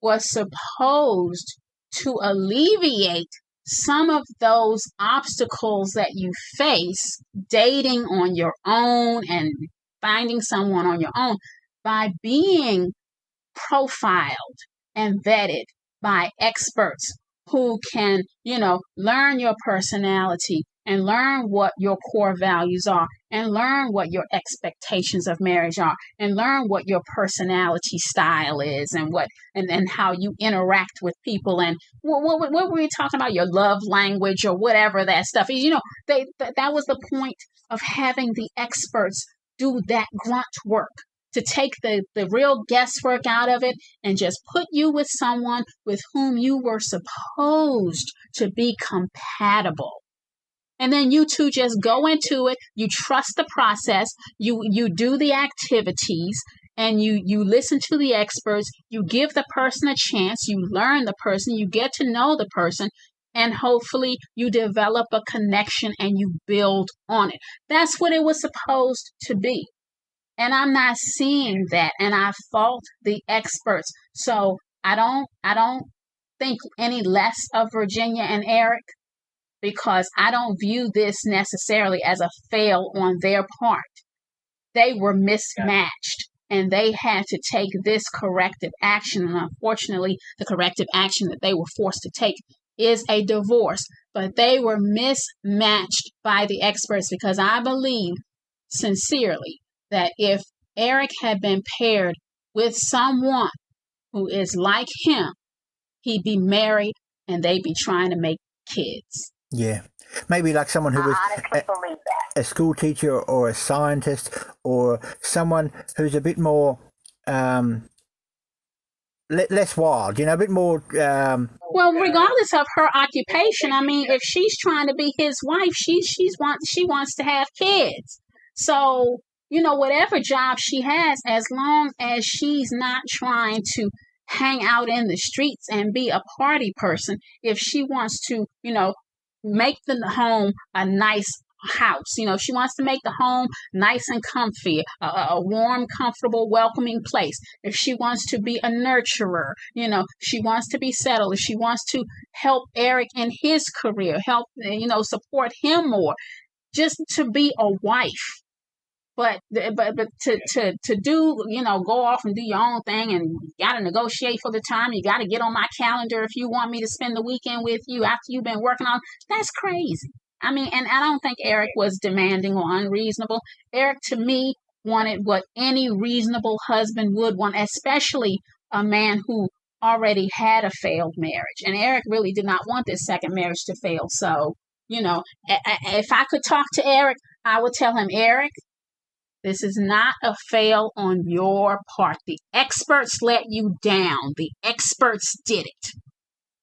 was supposed to alleviate some of those obstacles that you face dating on your own and finding someone on your own by being profiled and vetted by experts who can, learn your personality and learn what your core values are and learn what your expectations of marriage are and learn what your personality style is and how you interact with people and what were we talking about, your love language or whatever that stuff is. That was the point of having the experts do that grunt work, to take the real guesswork out of it and just put you with someone with whom you were supposed to be compatible. And then you two just go into it, you trust the process, you do the activities, and you listen to the experts, you give the person a chance, you learn the person, you get to know the person, and hopefully you develop a connection and you build on it. That's what it was supposed to be. And I'm not seeing that, and I fault the experts. So I don't think any less of Virginia and Erik, because I don't view this necessarily as a fail on their part. They were mismatched, and they had to take this corrective action. And unfortunately, the corrective action that they were forced to take is a divorce. But they were mismatched by the experts, because I believe sincerely that if Erik had been paired with someone who is like him, he'd be married and they'd be trying to make kids. Yeah. Maybe like someone who was a school teacher or a scientist, or someone who's a bit more less wild, a bit more... Well, regardless of her occupation, I mean, if she's trying to be his wife, she wants to have kids. So, whatever job she has, as long as she's not trying to hang out in the streets and be a party person, if she wants to, make the home a nice house, she wants to make the home nice and comfy, a warm, comfortable, welcoming place. If she wants to be a nurturer, she wants to be settled. If she wants to help Erik in his career, help, support him more, just to be a wife. But to do, go off and do your own thing, and you got to negotiate for the time. You got to get on my calendar if you want me to spend the weekend with you after you've been working on. That's crazy. I mean, and I don't think Erik was demanding or unreasonable. Erik, to me, wanted what any reasonable husband would want, especially a man who already had a failed marriage. And Erik really did not want this second marriage to fail. So, if I could talk to Erik, I would tell him, Erik, this is not a fail on your part. The experts let you down. The experts did it.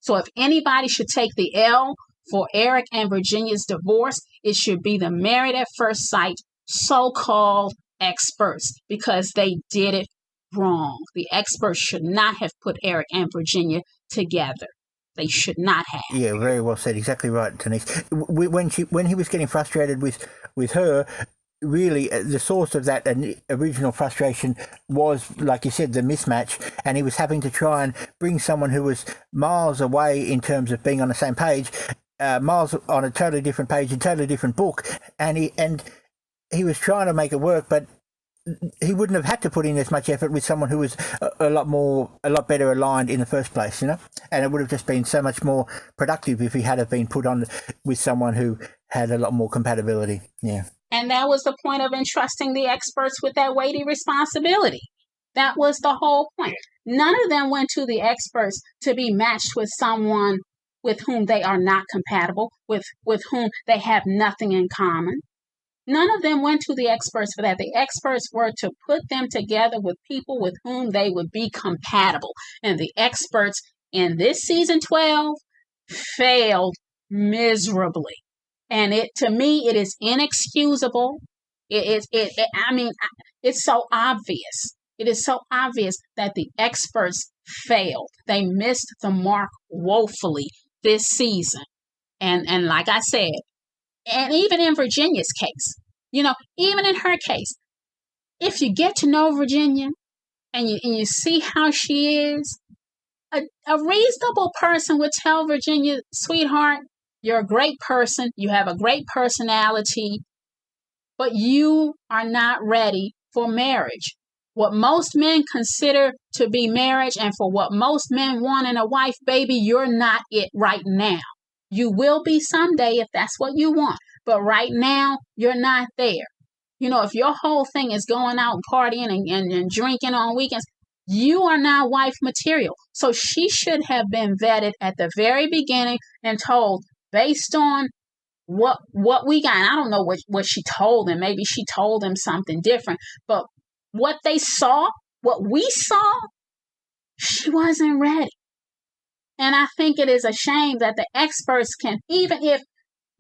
So if anybody should take the L for Erik and Virginia's divorce, it should be the married at first sight so-called experts, because they did it wrong. The experts should not have put Erik and Virginia together. They should not have. Yeah, very well said. Exactly right, Denise. When he was getting frustrated with her, really the source of that original frustration was, like you said, the mismatch, and he was having to try and bring someone who was miles away in terms of being on the same page, miles on a totally different page, a totally different book, and he was trying to make it work, but he wouldn't have had to put in as much effort with someone who was a lot better aligned in the first place, and it would have just been so much more productive if he had have been put on with someone who had a lot more compatibility. Yeah. And that was the point of entrusting the experts with that weighty responsibility. That was the whole point. None of them went to the experts to be matched with someone with whom they are not compatible, with whom they have nothing in common. None of them went to the experts for that. The experts were to put them together with people with whom they would be compatible. And the experts in this season 12 failed miserably. And to me, it is inexcusable. It's so obvious. It is so obvious that the experts failed. They missed the mark woefully this season. And like I said, and even in Virginia's case, even in her case, if you get to know Virginia and you see how she is, a reasonable person would tell Virginia, sweetheart, you're a great person, you have a great personality, but you are not ready for marriage. What most men consider to be marriage and for what most men want in a wife, baby, you're not it right now. You will be someday if that's what you want. But right now, you're not there. If your whole thing is going out and partying and drinking on weekends, you are not wife material. So she should have been vetted at the very beginning and told, based on what we got. And I don't know what she told them. Maybe she told them something different. But what they saw, what we saw, she wasn't ready. And I think it is a shame that the experts can, even if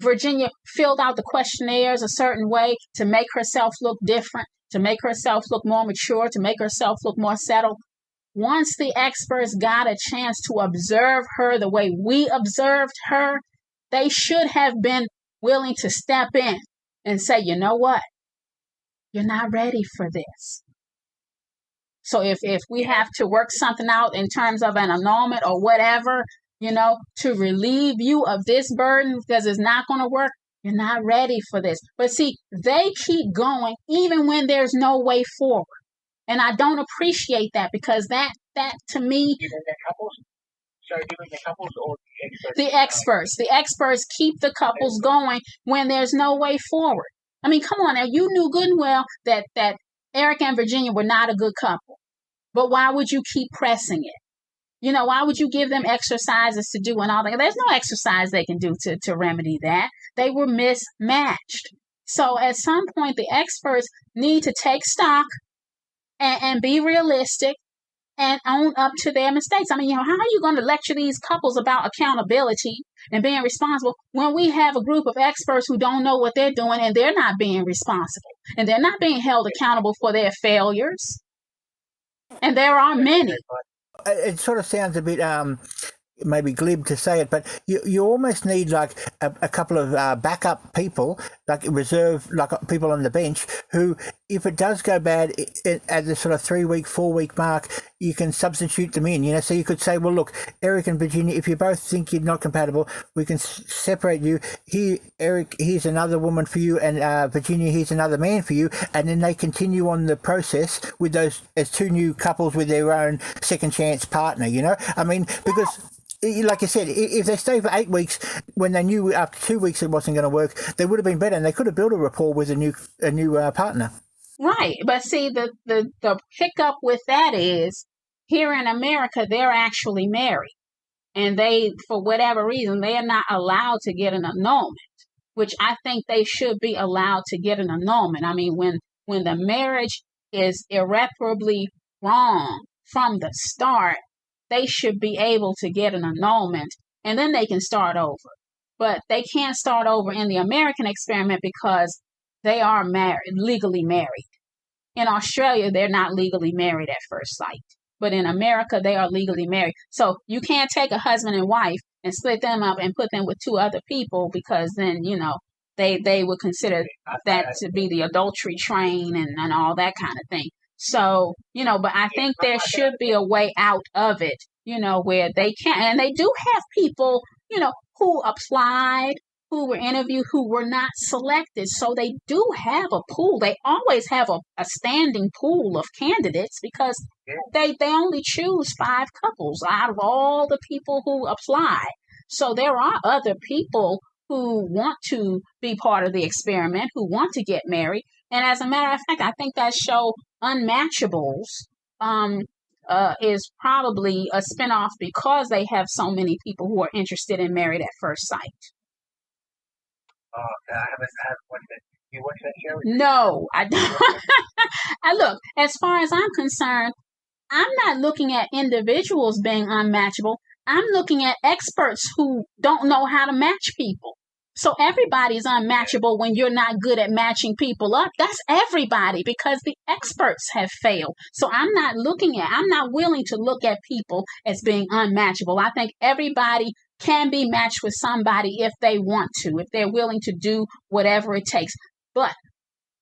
Virginia filled out the questionnaires a certain way to make herself look different, to make herself look more mature, to make herself look more settled, once the experts got a chance to observe her the way we observed her, they should have been willing to step in and say, you know what? You're not ready for this. So if we have to work something out in terms of an annulment or whatever, to relieve you of this burden because it's not going to work, you're not ready for this. But see, they keep going even when there's no way forward. And I don't appreciate that because that to me... Even the couples? Sorry, even the couples or the experts? The experts keep the couples going when there's no way forward. I mean, come on now. You knew good and well that Erik and Virginia were not a good couple. But why would you keep pressing it? Why would you give them exercises to do and all that? There's no exercise they can do to remedy that. They were mismatched. So at some point, the experts need to take stock and be realistic and own up to their mistakes. I mean, how are you going to lecture these couples about accountability and being responsible when we have a group of experts who don't know what they're doing and they're not being responsible and they're not being held accountable for their failures? And there are many. It sort of sounds a bit maybe glib to say it, but you almost need like a couple of backup people, like reserve, like people on the bench who, if it does go bad at the sort of 3-week, 4-week mark, you can substitute them in, so you could say, well, look, Erik and Virginia, if you both think you're not compatible, we can separate you. Here, Erik, here's another woman for you, and Virginia, here's another man for you, and then they continue on the process with those as two new couples with their own second chance partner, I mean, because... Like I said, if they stay for 8 weeks, when they knew after 2 weeks it wasn't going to work, they would have been better, and they could have built a rapport with a new partner. Right, but see, the hiccup with that is here in America they're actually married, and they, for whatever reason, they are not allowed to get an annulment, which I think they should be allowed to get an annulment. I mean, when the marriage is irreparably wrong from the start, they should be able to get an annulment, and then they can start over. But they can't start over in the American experiment because they are married, legally married. in Australia, they're not legally married at first sight. But in America, they are legally married. So you can't take a husband and wife and split them up and put them with two other people, because then, they would consider that to be the adultery train and all that kind of thing. So, but I think there should be a way out of it, where they can. And they do have people, who applied, who were interviewed, who were not selected. So they do have a pool. They always have a standing pool of candidates, because they only choose 5 couples out of all the people who apply. So there are other people who want to be part of the experiment, who want to get married. And as a matter of fact, I think that show Unmatchables is probably a spinoff, because they have so many people who are interested in Married at First Sight. I haven't watched it. You watch that show? No, I don't. Look, as far as I'm concerned, I'm not looking at individuals being unmatchable. I'm looking at experts who don't know how to match people. So everybody's unmatchable when you're not good at matching people up. That's everybody, because the experts have failed. So I'm not willing to look at people as being unmatchable. I think everybody can be matched with somebody if they want to, if they're willing to do whatever it takes. But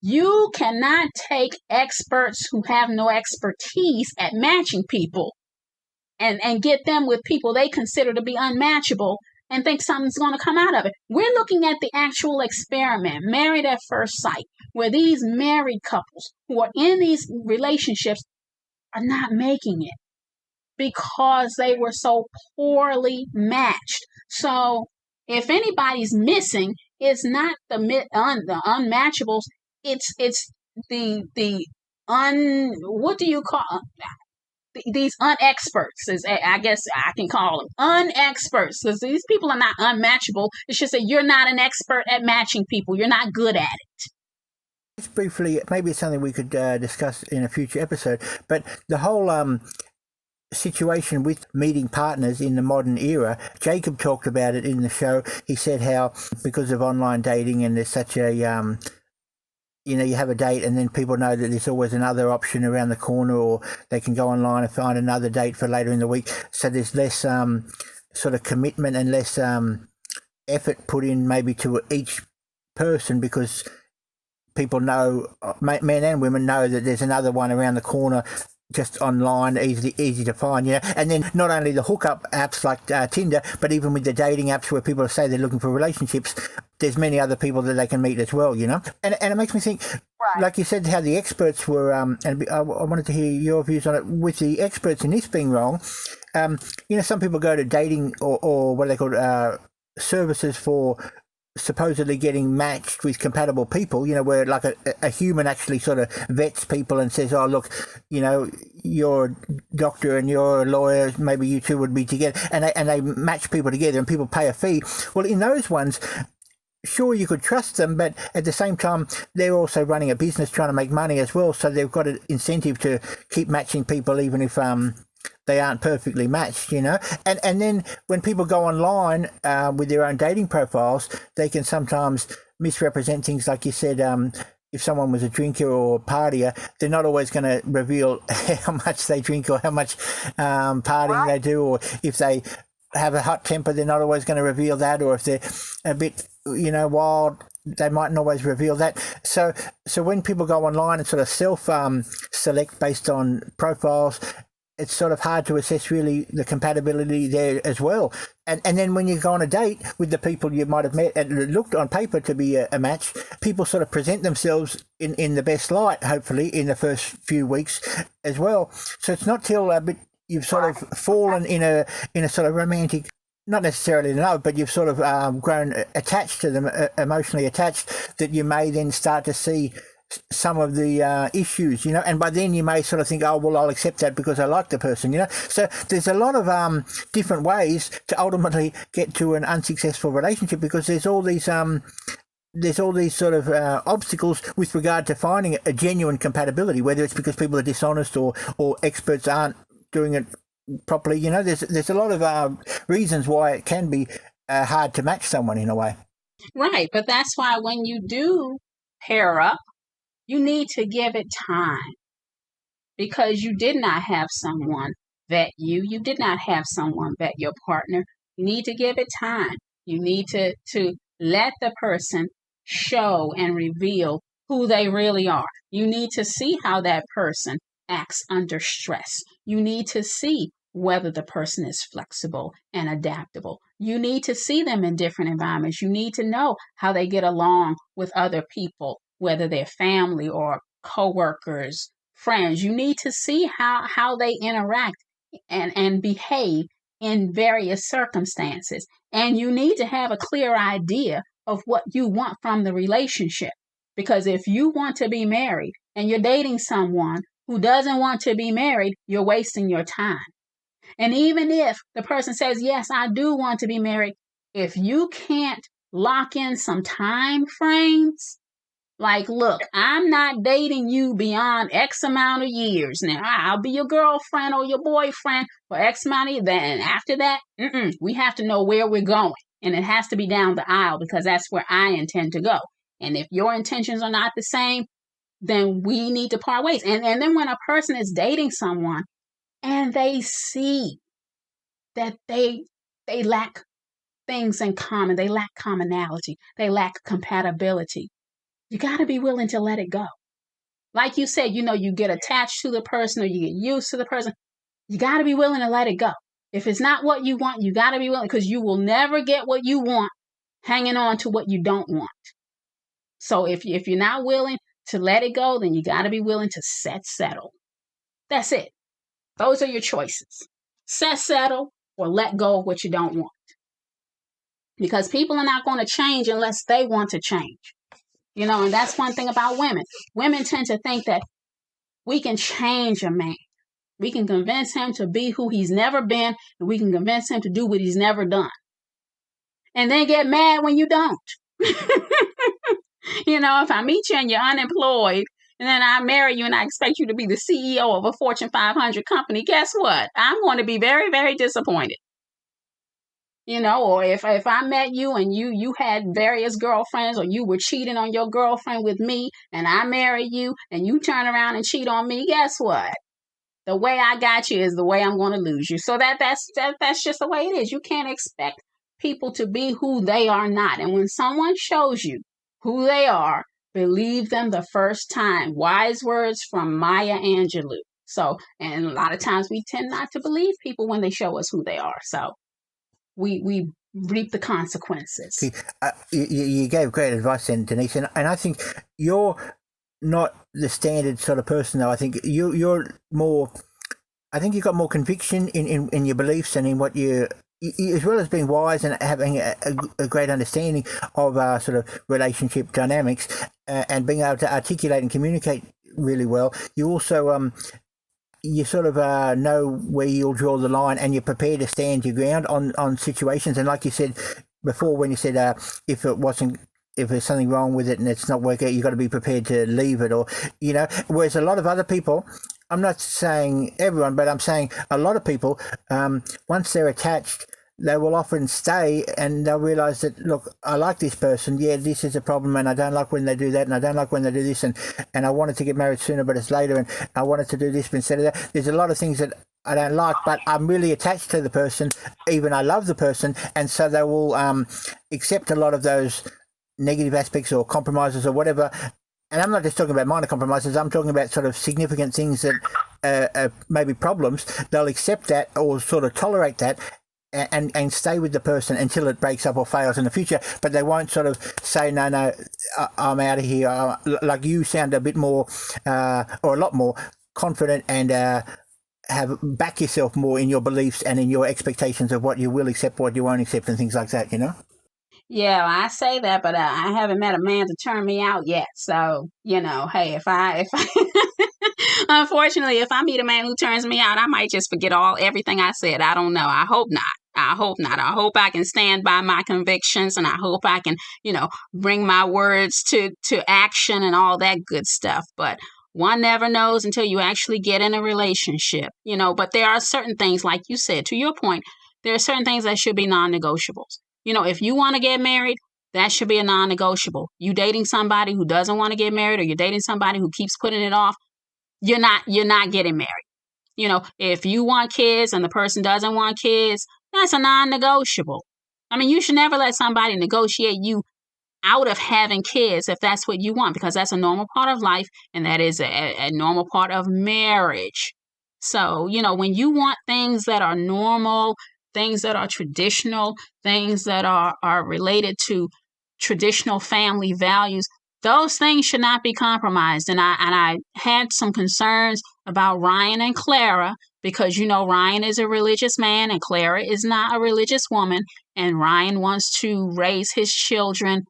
you cannot take experts who have no expertise at matching people and get them with people they consider to be unmatchable and think something's going to come out of it. We're looking at the actual experiment, Married at First Sight, where these married couples who are in these relationships are not making it because they were so poorly matched. So if anybody's missing, it's not the unmatchables. It's what do you call these unexperts? I guess I can call them unexperts, because these people are not unmatchable. It's just that you're not an expert at matching people. You're not good at it. Just briefly, maybe it's something we could discuss in a future episode, but the whole situation with meeting partners in the modern era, Jacob talked about it in the show. He said how because of online dating and there's such a you have a date and then people know that there's always another option around the corner, or they can go online and find another date for later in the week. So there's less sort of commitment and less effort put in maybe to each person, because people know, men and women know, that there's another one around the corner just online, easy to find, And then not only the hookup apps like Tinder, but even with the dating apps where people say they're looking for relationships, there's many other people that they can meet as well, And it makes me think, right, like you said, how the experts were, and I wanted to hear your views on it, with the experts in this being wrong. Some people go to dating or what are they called, services for supposedly getting matched with compatible people, where like a human actually sort of vets people and says, oh, look, you're a doctor and you're a lawyer, maybe you two would be together, and they match people together and people pay a fee. Well, in those ones, sure, you could trust them, but at the same time, they're also running a business trying to make money as well, so they've got an incentive to keep matching people even if they aren't perfectly matched, And then when people go online with their own dating profiles, they can sometimes misrepresent things, like you said. If someone was a drinker or a partier, they're not always going to reveal how much they drink or how much partying they do, or if they have a hot temper, they're not always going to reveal that, or if they're a bit, wild, they mightn't always reveal that. So when people go online and sort of select based on profiles, it's sort of hard to assess really the compatibility there as well. And then when you go on a date with the people you might have met and it looked on paper to be a match, people sort of present themselves in the best light, hopefully, in the first few weeks as well. So it's not till you've sort of fallen in a sort of romantic, not necessarily love, but you've sort of grown attached to them, emotionally attached, that you may then start to see some of the issues, and by then you may sort of think, oh, well, I'll accept that because I like the person, So there's a lot of different ways to ultimately get to an unsuccessful relationship, because there's all these sort of obstacles with regard to finding a genuine compatibility, whether it's because people are dishonest or experts aren't doing it properly. There's a lot of reasons why it can be hard to match someone in a way. Right, but that's why when you do pair up, You need to give it time, because you did not have someone vet you. You did not have someone vet your partner. You need to give it time. You need to let the person show and reveal who they really are. You need to see how that person acts under stress. You need to see whether the person is flexible and adaptable. You need to see them in different environments. You need to know how they get along with other people, whether they're family or coworkers, friends. You need to see how they interact and behave in various circumstances. And you need to have a clear idea of what you want from the relationship. Because if you want to be married and you're dating someone who doesn't want to be married, you're wasting your time. And even if the person says, yes, I do want to be married, if you can't lock in some time frames, like, look, I'm not dating you beyond X amount of years. Now, I'll be your girlfriend or your boyfriend for X amount of years. Then after that, we have to know where we're going. And it has to be down the aisle, because that's where I intend to go. And if your intentions are not the same, then we need to part ways. And then when a person is dating someone and they see that they lack things in common, they lack commonality, they lack compatibility, you got to be willing to let it go. Like you said, you get attached to the person or you get used to the person. You got to be willing to let it go. If it's not what you want, you got to be willing, because you will never get what you want hanging on to what you don't want. So if you're not willing to let it go, then you got to be willing to settle. That's it. Those are your choices. Settle, or let go of what you don't want. Because people are not going to change unless they want to change. And that's one thing about women. Women tend to think that we can change a man. We can convince him to be who he's never been, and we can convince him to do what he's never done. And then get mad when you don't. If I meet you and you're unemployed, and then I marry you and I expect you to be the CEO of a Fortune 500 company, guess what? I'm going to be very, very disappointed. Or if I met you and you had various girlfriends, or you were cheating on your girlfriend with me, and I marry you and you turn around and cheat on me, guess what? The way I got you is the way I'm going to lose you. So that's just the way it is. You can't expect people to be who they are not. And when someone shows you who they are, believe them the first time. Wise words from Maya Angelou. So, and a lot of times we tend not to believe people when they show us who they are. So we reap the consequences. See, you gave great advice then, Denise, and I think you're not the standard sort of person, though. I think you're more. I think you've got more conviction in your beliefs and in what you, as well as being wise and having a great understanding of sort of relationship dynamics and being able to articulate and communicate really well. You also you sort of know where you'll draw the line, and you're prepared to stand your ground on situations. And like you said before, when you said if there's something wrong with it and it's not working out, you've got to be prepared to leave it, or whereas a lot of other people, I'm not saying everyone, but I'm saying a lot of people, once they're attached, they will often stay, and they'll realize that, look, I like this person. Yeah, this is a problem, and I don't like when they do that, and I don't like when they do this, and I wanted to get married sooner, but it's later, and I wanted to do this instead of that. There's a lot of things that I don't like, but I'm really attached to the person, even I love the person, and so they will accept a lot of those negative aspects or compromises or whatever. And I'm not just talking about minor compromises, I'm talking about sort of significant things that maybe problems. They'll accept that or sort of tolerate that and stay with the person until it breaks up or fails in the future. But they won't sort of say, no, I'm out of here. Like you sound a bit more or a lot more confident and back yourself more in your beliefs and in your expectations of what you will accept, what you won't accept, and things like that, Yeah, I say that, but I haven't met a man to turn me out yet. So, hey, if I unfortunately, if I meet a man who turns me out, I might just forget everything I said. I don't know. I hope not. I hope I can stand by my convictions, and I hope I can, bring my words to action and all that good stuff. But one never knows until you actually get in a relationship, but there are certain things, like you said, to your point, there are certain things that should be non-negotiables. If you want to get married, That should be a non-negotiable. You dating somebody who doesn't want to get married, or you're dating somebody who keeps putting it off, you're not getting married. You know, if you want kids and the person doesn't want kids, that's a non-negotiable. I mean, you should never let somebody negotiate you out of having kids if that's what you want, because that's a normal part of life, and that is a normal part of marriage. So, you know, when you want things that are normal, things that are traditional, things that are related to traditional family values, those things should not be compromised. And I had some concerns about Ryan and Clara, because, you know, Ryan is a religious man and Clara is not a religious woman, and Ryan wants to raise his children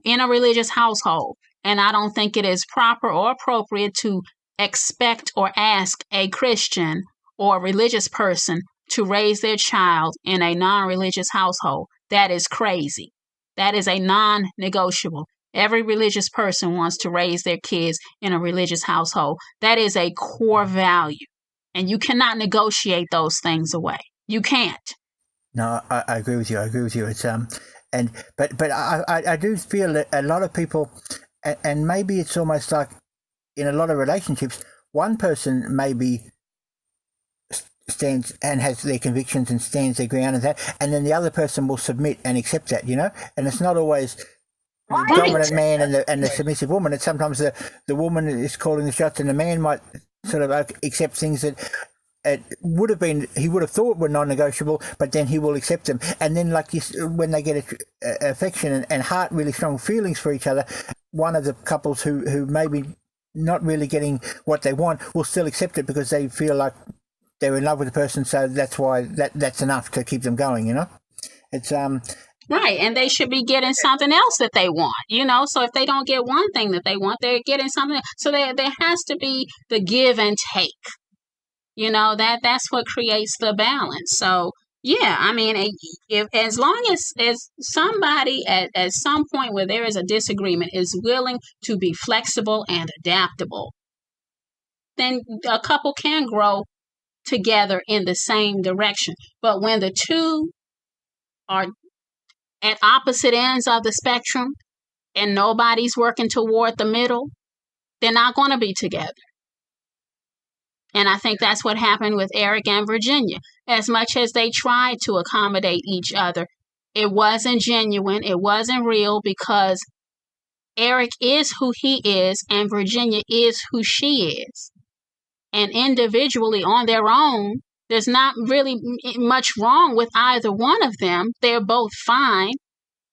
in a religious household. And I don't think it is proper or appropriate to expect or ask a Christian or a religious person to raise their child in a non-religious household. That is crazy. That is a non-negotiable. Every religious person wants to raise their kids in a religious household. That is a core value. And you cannot negotiate those things away. You can't. No, I agree with you. I agree with you. It's but I do feel that a lot of people, and maybe it's almost like in a lot of relationships, one person maybe stands and has their convictions and stands their ground and that, and then the other person will submit and accept that, you know. And it's not always the dominant man and the submissive woman. It's sometimes the woman is calling the shots, and the man might sort of accept things that it would have been, he would have thought were non-negotiable, but then he will accept them. And then, like this, when they get affection and heart, really strong feelings for each other, one of the couples who maybe not really getting what they want will still accept it because they feel like they're in love with the person, so that's why that's enough to keep them going, you know. It's right, and they should be getting something else that they want, you know. So if they don't get one thing that they want, they're getting something. So there has to be the give and take. You know, that's what creates the balance. So yeah, I mean, if as long as somebody at some point where there is a disagreement is willing to be flexible and adaptable, then a couple can grow together in the same direction. But when the two are at opposite ends of the spectrum and nobody's working toward the middle, they're not going to be together. And I think that's what happened with Erik and Virginia. As much as they tried to accommodate each other, it wasn't genuine, it wasn't real, because Erik is who he is and Virginia is who she is. And individually on their own, there's not really much wrong with either one of them. They're both fine,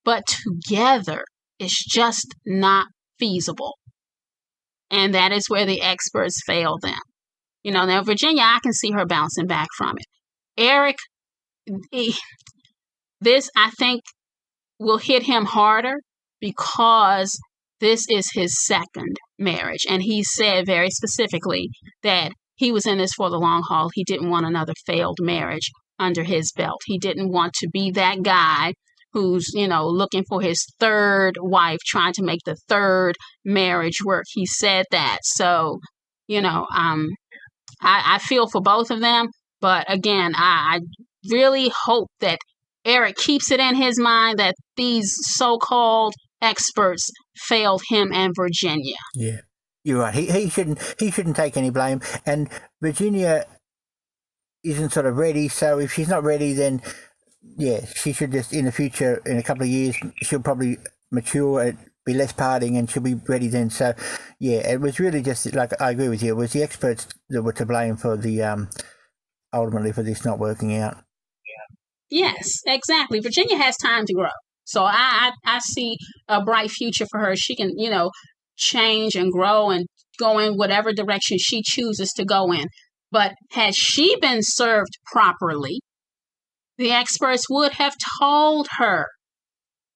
but together it's just not feasible. And that is where the experts fail them. You know, now Virginia, I can see her bouncing back from it. Erik, this I think will hit him harder because this is his second marriage. And he said very specifically that he was in this for the long haul. He didn't want another failed marriage under his belt. He didn't want to be that guy who's, you know, looking for his third wife, trying to make the third marriage work. He said that. So, you know, I feel for both of them. But again, I really hope that Erik keeps it in his mind that these so-called experts failed him and Virginia. Yeah, you're right. He shouldn't take any blame. And Virginia isn't sort of ready. So if she's not ready, then yeah, she should just in the future, in a couple of years, she'll probably mature, be less partying, and she'll be ready then. So yeah, it was really just like, I agree with you. It was the experts that were to blame for the ultimately for this not working out. Yes, exactly. Virginia has time to grow. So I see a bright future for her. She can, you know, change and grow and go in whatever direction she chooses to go in. But had she been served properly, the experts would have told her,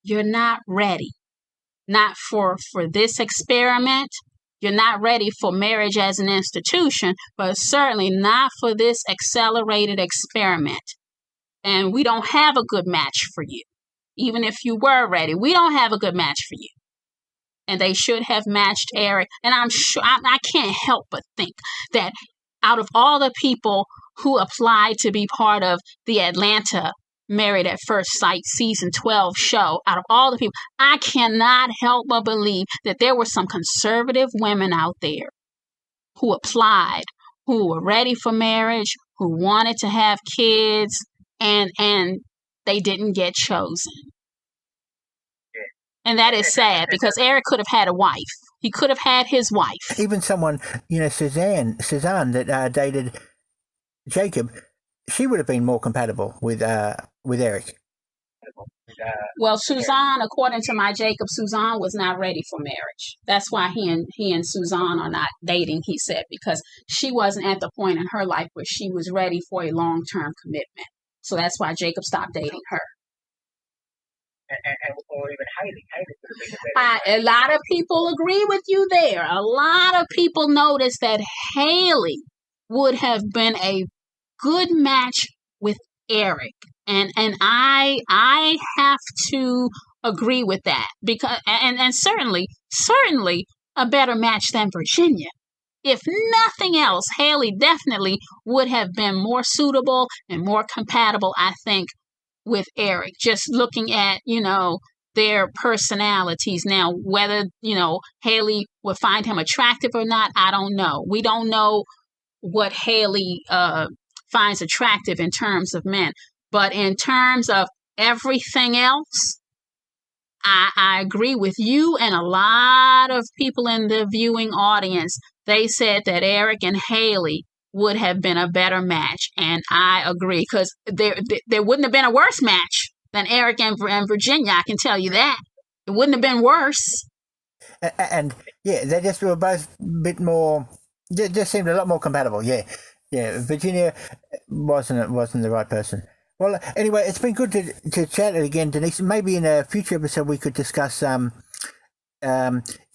you're not ready. Not for this experiment. You're not ready for marriage as an institution, but certainly not for this accelerated experiment. And we don't have a good match for you. Even if you were ready, we don't have a good match for you. And they should have matched Erik. And I'm sure, I can't help but think that out of all the people who applied to be part of the Atlanta Married at First Sight season 12 show, out of all the people, I cannot help but believe that there were some conservative women out there who applied, who were ready for marriage, who wanted to have kids, and they didn't get chosen. And that is sad, because Erik could have had a wife. He could have had his wife. Even someone, Suzanne that dated Jacob, she would have been more compatible with Erik. Well, Suzanne, according to my Jacob, Suzanne was not ready for marriage. That's why he and Suzanne are not dating, he said, because she wasn't at the point in her life where she was ready for a long-term commitment. So that's why Jacob stopped dating her. Or even Haley. A lot of people agree with you there. A lot of people notice that Haley would have been a good match with Erik. And I have to agree with that, because and certainly a better match than Virginia. If nothing else, Haley definitely would have been more suitable and more compatible, I think, with Erik. Just looking at, their personalities. Now, whether, Haley would find him attractive or not, I don't know. We don't know what Haley finds attractive in terms of men. But in terms of everything else, I agree with you and a lot of people in the viewing audience. They said that Erik and Haley would have been a better match. And I agree, because there wouldn't have been a worse match than Erik and Virginia. I can tell you that. It wouldn't have been worse. And yeah, they just were both a bit more, they just seemed a lot more compatible. Yeah. Virginia wasn't the right person. Well, anyway, it's been good to chat again, Denise. Maybe in a future episode we could discuss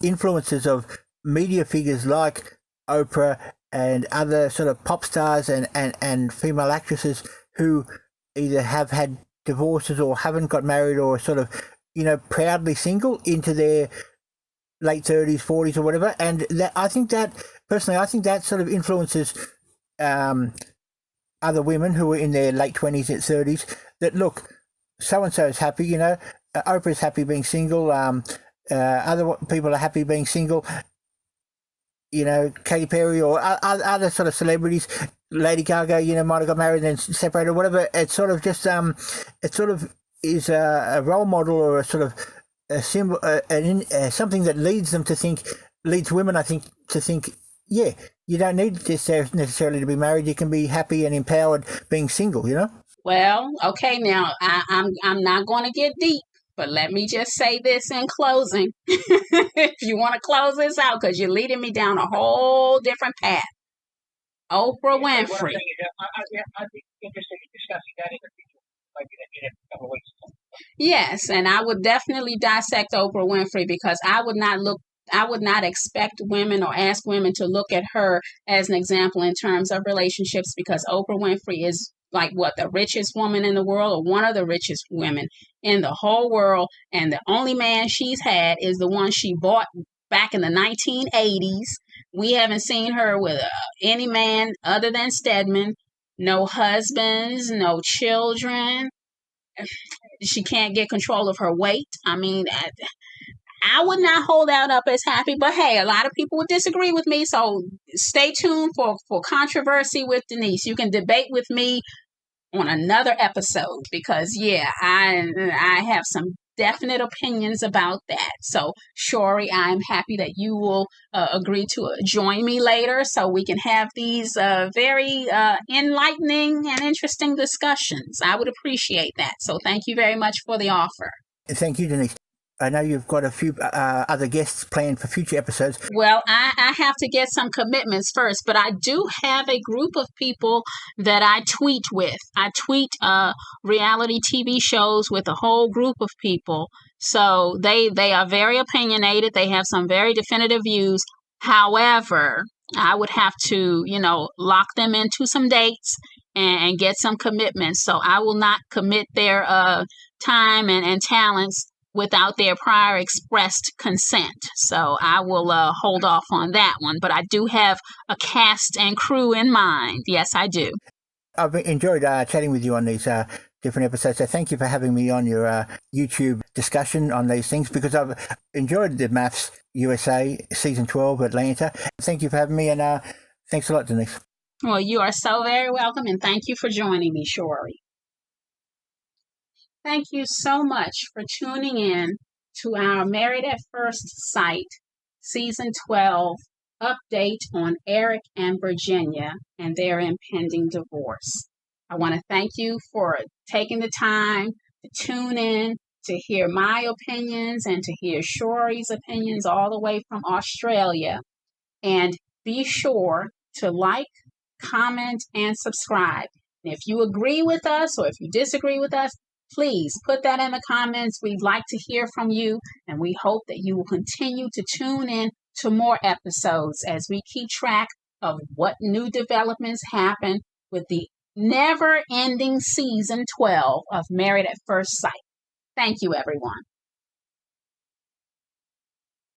influences of media figures like Oprah and other sort of pop stars and female actresses who either have had divorces or haven't got married or sort of, proudly single into their late 30s, 40s or whatever. And I think that sort of influences other women who are in their late 20s and 30s, that look, so-and-so is happy, Oprah's happy being single, other people are happy being single, Katy Perry or other sort of celebrities, Lady Gaga, might have got married and then separated or whatever. It's sort of just, it sort of is a role model or a sort of a symbol, something that leads women, I think, to think, yeah, you don't need this necessarily to be married. You can be happy and empowered being single, Well, okay, now I'm not going to get deep, but let me just say this in closing. If you want to close this out, because you're leading me down a whole different path. Oprah Winfrey. I'd be interested in discussing that in the future, maybe in a couple of weeks. Yes, and I would definitely dissect Oprah Winfrey, because I would not expect women or ask women to look at her as an example in terms of relationships, because Oprah Winfrey is like the richest woman in the world, or one of the richest women in the whole world. And the only man she's had is the one she bought back in the 1980s. We haven't seen her with any man other than Stedman. No husbands, no children. She can't get control of her weight. I mean, I would not hold that up as happy, but hey, a lot of people would disagree with me. So stay tuned for controversy with Denise. You can debate with me on another episode, because yeah, I have some definite opinions about that. So Shori, I'm happy that you will agree to join me later, so we can have these very enlightening and interesting discussions. I would appreciate that. So thank you very much for the offer. Thank you, Denise. I know you've got a few other guests planned for future episodes. Well, I have to get some commitments first, but I do have a group of people that I tweet with. I tweet reality TV shows with a whole group of people. So they are very opinionated. They have some very definitive views. However, I would have to, lock them into some dates and get some commitments. So I will not commit their time and talents without their prior expressed consent. So I will hold off on that one. But I do have a cast and crew in mind. Yes, I do. I've enjoyed chatting with you on these different episodes. So thank you for having me on your YouTube discussion on these things, because I've enjoyed the MAFS USA Season 12 Atlanta. Thank you for having me, and thanks a lot, Denise. Well, you are so very welcome, and thank you for joining me, Shorey. Thank you so much for tuning in to our Married at First Sight Season 12 update on Erik and Virginia and their impending divorce. I want to thank you for taking the time to tune in to hear my opinions and to hear Shorey's opinions all the way from Australia. And be sure to like, comment, and subscribe. And if you agree with us or if you disagree with us, please put that in the comments. We'd like to hear from you, and we hope that you will continue to tune in to more episodes as we keep track of what new developments happen with the never-ending Season 12 of Married at First Sight. Thank you, everyone.